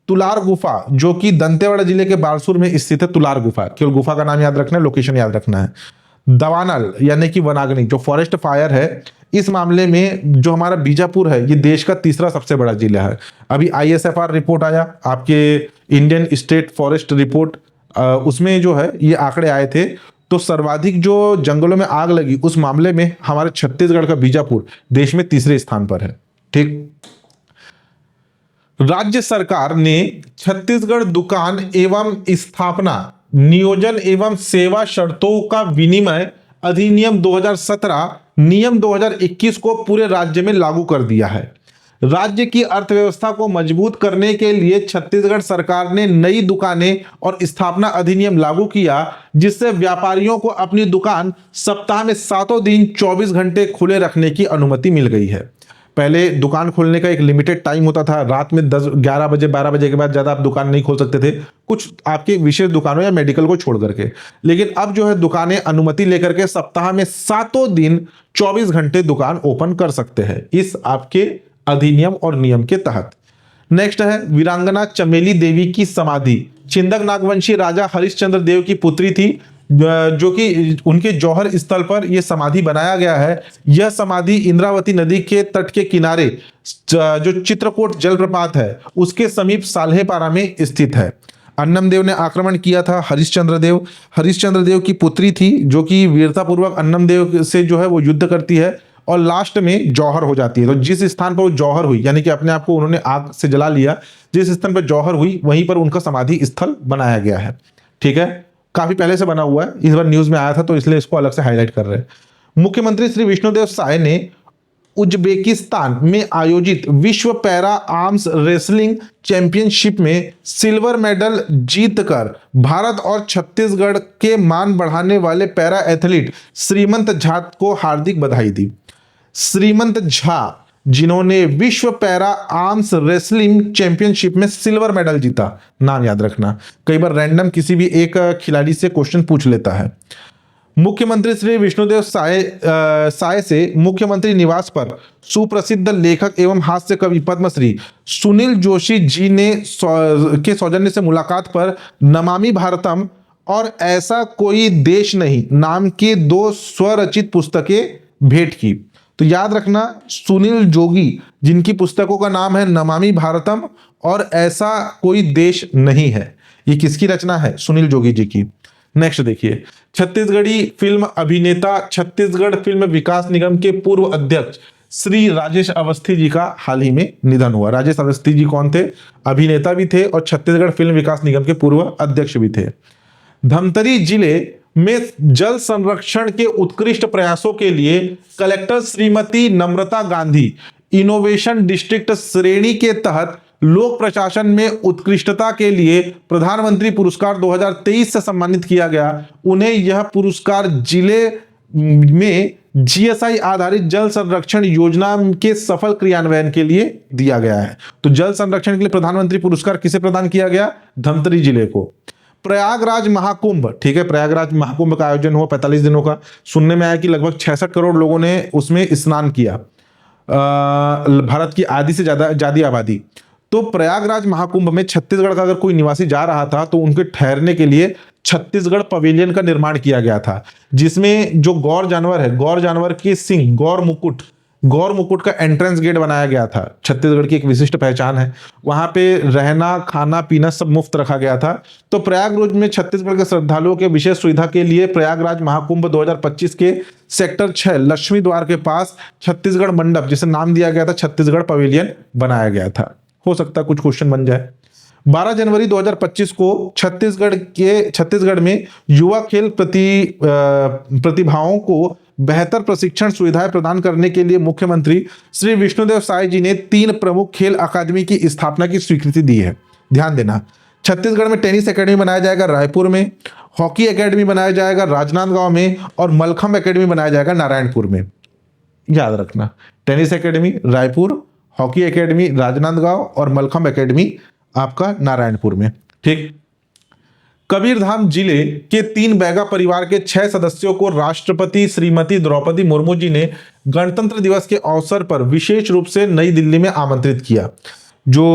Speaker 1: तुलार गुफा, जो कि दंतेवाड़ा जिले के बारसूर में स्थित है। तुलार गुफा, केवल गुफा का नाम याद रखना है, लोकेशन याद रखना है। दवानल यानी कि वनाग्नि, जो फॉरेस्ट फायर है, इस मामले में जो हमारा बीजापुर है ये देश का तीसरा सबसे बड़ा जिला है। अभी ISFR रिपोर्ट आया, आपके इंडियन स्टेट फॉरेस्ट रिपोर्ट, उसमें जो है ये आंकड़े आए थे। तो सर्वाधिक जो जंगलों में आग लगी उस मामले में हमारे छत्तीसगढ़ का बीजापुर देश में तीसरे स्थान पर है। ठीक, राज्य सरकार ने छत्तीसगढ़ दुकान एवं स्थापना नियोजन एवं सेवा शर्तों का विनिमय अधिनियम 2017 नियम 2021 को पूरे राज्य में लागू कर दिया है। राज्य की अर्थव्यवस्था को मजबूत करने के लिए छत्तीसगढ़ सरकार ने नई दुकानें और स्थापना अधिनियम लागू किया, जिससे व्यापारियों को अपनी दुकान सप्ताह में 7 दिन 24 घंटे खुले रखने की अनुमति मिल गई है। पहले दुकान खोलने का एक लिमिटेड टाइम होता था, रात में 10, 11 बजे, 12 बजे के बाद ज्यादा आप दुकान नहीं खोल सकते थे, कुछ आपके विशेष दुकानों या मेडिकल को छोड़ करके। लेकिन अब जो है दुकानें अनुमति लेकर के सप्ताह में 7 दिन 24 घंटे दुकान ओपन कर सकते हैं इस आपके अधिनियम और नियम के तहत। नेक्स्ट है वीरांगना चमेली देवी की समाधि। छिंदक नागवंशी राजा हरिश्चंद्र देव की पुत्री थी, जो कि उनके जौहर स्थल पर यह समाधि बनाया गया है। यह समाधि इंद्रावती नदी के तट के किनारे जो चित्रकूट जलप्रपात है उसके समीप साल्हेपारा में स्थित है। अन्नम देव ने आक्रमण किया था। हरिश्चंद्र देव की पुत्री थी, जो कि वीरतापूर्वक अन्नम देव से जो है वो युद्ध करती है और लास्ट में जौहर हो जाती है। तो जिस स्थान पर वो जौहर हुई, यानी कि अपने आप को उन्होंने आग से जला लिया, जिस स्थान पर जौहर हुई वहीं पर उनका समाधि स्थल बनाया गया है। ठीक है, काफी पहले से बना हुआ है, इस बार न्यूज में आया था तो इसलिए इसको अलग से हाईलाइट कर रहे हैं। मुख्यमंत्री श्री विष्णुदेव साय ने उज्बेकिस्तान में आयोजित विश्व पैरा आर्म्स रेसलिंग चैंपियनशिप में सिल्वर मेडल जीतकर भारत और छत्तीसगढ़ के मान बढ़ाने वाले पैरा एथलीट श्रीमंत झा को हार्दिक बधाई दी। श्रीमंत झा, जिन्होंने विश्व पैरा आर्म्स रेसलिंग चैंपियनशिप में सिल्वर मेडल जीता, नाम याद रखना, कई बार रैंडम किसी भी एक खिलाड़ी से क्वेश्चन पूछ लेता है। मुख्यमंत्री श्री विष्णुदेव साय से मुख्यमंत्री निवास पर सुप्रसिद्ध लेखक एवं हास्य कवि पद्मश्री सुनील जोशी जी ने के सौजन्य से मुलाकात पर नमामि भारतम और ऐसा कोई देश नहीं नाम के 2 स्वरचित पुस्तकें भेंट की। तो याद रखना, सुनील जोगी, जिनकी पुस्तकों का नाम है नमामि भारतम और ऐसा कोई देश नहीं है, ये किसकी रचना है, सुनील जोगी जी की। नेक्स्ट देखिए, छत्तीसगढ़ी फिल्म अभिनेता, छत्तीसगढ़ फिल्म विकास निगम के पूर्व अध्यक्ष श्री राजेश अवस्थी जी का हाल ही में निधन हुआ। राजेश अवस्थी जी कौन थे, अभिनेता भी थे और छत्तीसगढ़ फिल्म विकास निगम के पूर्व अध्यक्ष भी थे। धमतरी जिले में जल संरक्षण के उत्कृष्ट प्रयासों के लिए collector Shrimati Namrata Gandhi innovation district श्रेणी के तहत लोक प्रशासन में उत्कृष्टता के लिए प्रधानमंत्री पुरस्कार 2023 से सम्मानित किया गया। उन्हें यह पुरस्कार जिले में जीएसआई आधारित जल संरक्षण योजना के सफल क्रियान्वयन के लिए दिया गया है। तो जल संरक्षण के लिए प्रधानमंत्री पुरस्कार किसे प्रदान किया गया? धमतरी जिले को। प्रयागराज महाकुंभ, ठीक है, प्रयागराज महाकुंभ का आयोजन हुआ 45 दिनों का। सुनने में आया कि लगभग 66 करोड़ लोगों ने उसमें स्नान किया, भारत की आधी से ज्यादा आबादी। तो प्रयागराज महाकुंभ में छत्तीसगढ़ का अगर कोई निवासी जा रहा था तो उनके ठहरने के लिए छत्तीसगढ़ पवेलियन का निर्माण किया गया था, जिसमें जो गौर जानवर है, गौर जानवर की सिंग, गौर मुकुट का एंट्रेंस गेट बनाया गया था। छत्तीसगढ़ की एक विशिष्ट पहचान है। वहां पे रहना, खाना, पीना सब मुफ्त रखा गया था। तो प्रयागराज में छत्तीसगढ़ के श्रद्धालुओं के विशेष सुविधा के लिए प्रयागराज महाकुंभ 2025 के सेक्टर 6 लक्ष्मी द्वार के पास छत्तीसगढ़ मंडप, जिसे नाम दिया गया था छत्तीसगढ़ पवेलियन, बनाया गया था। हो सकता है कुछ क्वेश्चन बन जाए। 12 जनवरी 2025 को छत्तीसगढ़ में युवा खेल प्रतिभाओं को बेहतर प्रशिक्षण सुविधाएं प्रदान करने के लिए मुख्यमंत्री श्री विष्णुदेव साय जी ने 3 प्रमुख खेल अकादमी की स्थापना की स्वीकृति दी है। ध्यान देना, छत्तीसगढ़ में टेनिस एकेडमी बनाया जाएगा रायपुर में, हॉकी एकेडमी बनाया जाएगा राजनांदगांव में, और मलखंब एकेडमी बनाया जाएगा नारायणपुर में। याद रखना, tennis academy Raipur, hockey academy Rajnandgaon और मलखंब एकेडमी आपका नारायणपुर में। ठीक। कबीरधाम जिले के 3 बैगा परिवार के 6 सदस्यों को राष्ट्रपति श्रीमती द्रौपदी मुर्मू जी ने गणतंत्र दिवस के अवसर पर विशेष रूप से नई दिल्ली में आमंत्रित किया। जो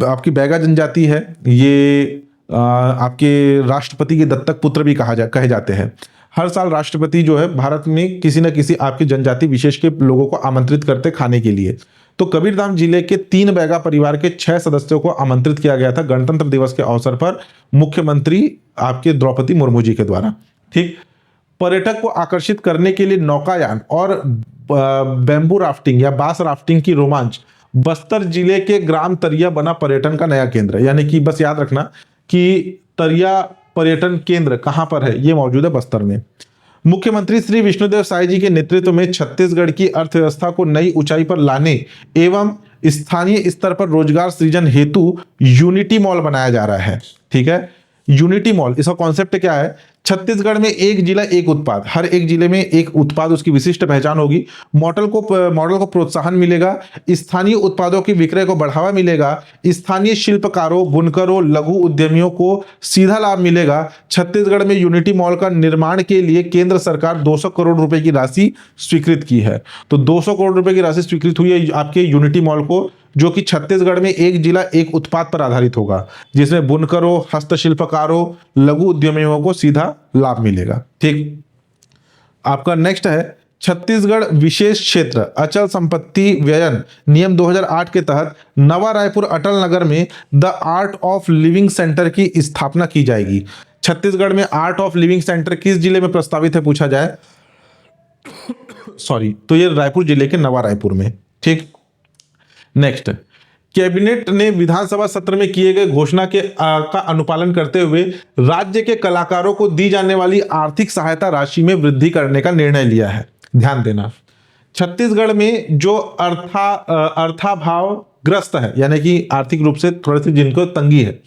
Speaker 1: आपकी बैगा जनजाति है, ये आपके राष्ट्रपति के दत्तक पुत्र भी कहे जाते हैं। हर साल राष्ट्रपति जो है भारत में किसी न किसी आपकी जनजाति विशेष के लोगों को आमंत्रित करते खाने के लिए। तो कबीरधाम जिले के 3 बैगा परिवार के 6 सदस्यों को आमंत्रित किया गया था गणतंत्र दिवस के अवसर पर मुख्यमंत्री आपके द्रौपदी मुर्मू जी के द्वारा। ठीक। पर्यटक को आकर्षित करने के लिए नौकायान और बैम्बू राफ्टिंग या बांस राफ्टिंग की रोमांच बस्तर जिले के ग्राम तरिया बना पर्यटन का नया केंद्र। यानी कि बस याद रखना कि तरिया पर्यटन केंद्र कहां पर है, ये मौजूद है बस्तर में। मुख्यमंत्री श्री विष्णुदेव साय जी के नेतृत्व में छत्तीसगढ़ की अर्थव्यवस्था को नई ऊंचाई पर लाने एवं स्थानीय स्तर पर रोजगार सृजन हेतु यूनिटी मॉल बनाया जा रहा है। ठीक है, यूनिटी मॉल, इसका कॉन्सेप्ट क्या है? छत्तीसगढ़ में एक जिला एक उत्पाद, हर एक जिले में एक उत्पाद उसकी विशिष्ट पहचान होगी। मॉडल को प्रोत्साहन मिलेगा, स्थानीय उत्पादों की विक्रय को बढ़ावा मिलेगा, स्थानीय शिल्पकारों, बुनकरों, लघु उद्यमियों को सीधा लाभ मिलेगा। छत्तीसगढ़ में यूनिटी मॉल का निर्माण के लिए केंद्र सरकार 200 करोड़ रुपए की राशि स्वीकृत की है। तो 200 करोड़ रुपए की राशि स्वीकृत हुई है आपके यूनिटी मॉल को, जो कि छत्तीसगढ़ में एक जिला एक उत्पाद पर आधारित होगा, जिसमें बुनकरों, हस्तशिल्पकारों, लघु उद्यमियों को सीधा लाभ मिलेगा। ठीक। आपका नेक्स्ट है छत्तीसगढ़ विशेष क्षेत्र अचल संपत्ति व्ययन नियम 2008 के तहत नवा रायपुर अटल नगर में the art of living centre की स्थापना की जाएगी। छत्तीसगढ़ में आर्ट ऑफ लिविंग सेंटर किस जिले में प्रस्तावित है पूछा जाए, सॉरी, तो ये रायपुर जिले के नवा रायपुर में। ठीक। नेक्स्ट, कैबिनेट ने विधानसभा सत्र में किए गए घोषणा का अनुपालन करते हुए राज्य के कलाकारों को दी जाने वाली आर्थिक सहायता राशि में वृद्धि करने का निर्णय लिया है। ध्यान देना, छत्तीसगढ़ में जो अर्थाभावग्रस्त है, यानी कि आर्थिक रूप से थोड़े से जिनको तंगी है,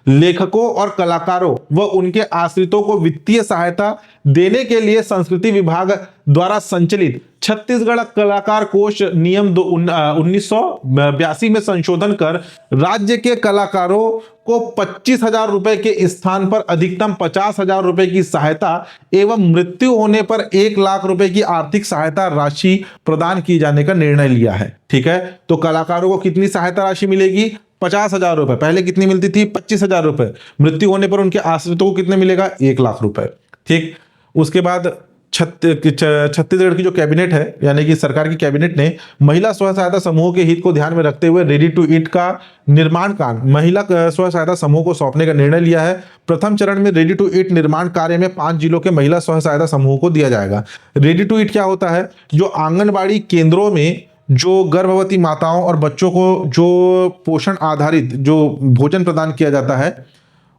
Speaker 1: लेखकों और कलाकारों व उनके आश्रितों को वित्तीय सहायता देने के लिए संस्कृति विभाग द्वारा संचालित छत्तीसगढ़ कलाकार कोष नियम 1982 में संशोधन कर राज्य के कलाकारों को 25,000 रुपए के स्थान पर अधिकतम 50,000 रुपए की सहायता एवं मृत्यु होने पर 1 लाख रुपए की आर्थिक सहायता राशि प्रदान किए जाने का निर्णय लिया है। ठीक है, तो कलाकारों को कितनी सहायता राशि मिलेगी? 50,000 रुपए। पहले कितनी मिलती थी? 25,000 रुपए। मृत्यु होने पर उनके आश्रितों को कितने मिलेगा? 1 लाख रुपए। ठीक। उसके बाद छत्तीसगढ़ की जो कैबिनेट है, यानी कि सरकार की कैबिनेट ने महिला स्व सहायता समूहों के हित को ध्यान में रखते हुए रेडी टू ईट का निर्माण कार्य महिला स्व सहायता समूह को सौंपने का निर्णय लिया है। प्रथम चरण में रेडी टू ईट निर्माण कार्य में 5 जिलों के महिला स्व सहायता समूह को दिया जाएगा। रेडी टू ईट क्या होता है? जो आंगनबाड़ी केंद्रों में जो गर्भवती माताओं और बच्चों को जो पोषण आधारित जो भोजन प्रदान किया जाता है,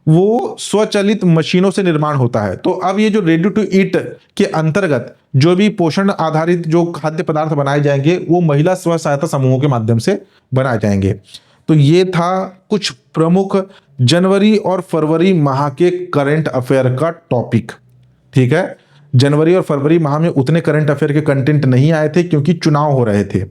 Speaker 1: वो स्वचालित मशीनों से निर्माण होता है। तो अब ये जो रेडी टू ईट के अंतर्गत जो भी पोषण आधारित जो खाद्य पदार्थ बनाए जाएंगे, वो महिला स्व सहायता समूहों के माध्यम से बनाए जाएंगे। तो ये था कुछ प्रमुख जनवरी और फरवरी माह के करंट अफेयर का टॉपिक। ठीक है, जनवरी और फरवरी माह में उतने करंट अफेयर के कंटेंट नहीं आए थे क्योंकि चुनाव हो रहे थे।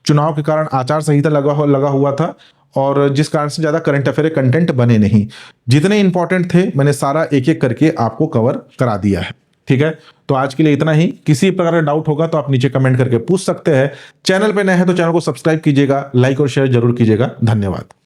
Speaker 1: चुनाव के कारण आचार संहिता लगा हुआ था और जिस कारण से ज़्यादा करंट अफेयर के कंटेंट बने नहीं। जितने इंपॉर्टेंट थे मैंने सारा एक एक करके आपको कवर करा दिया है। ठीक है, तो आज के लिए इतना ही। किसी प्रकार का डाउट होगा तो आप नीचे कमेंट करके पूछ सकते हैं। चैनल पे नए हैं तो चैनल को सब्सक्राइब कीजिएगा, लाइक और शेयर जरूर कीजिएगा। धन्यवाद।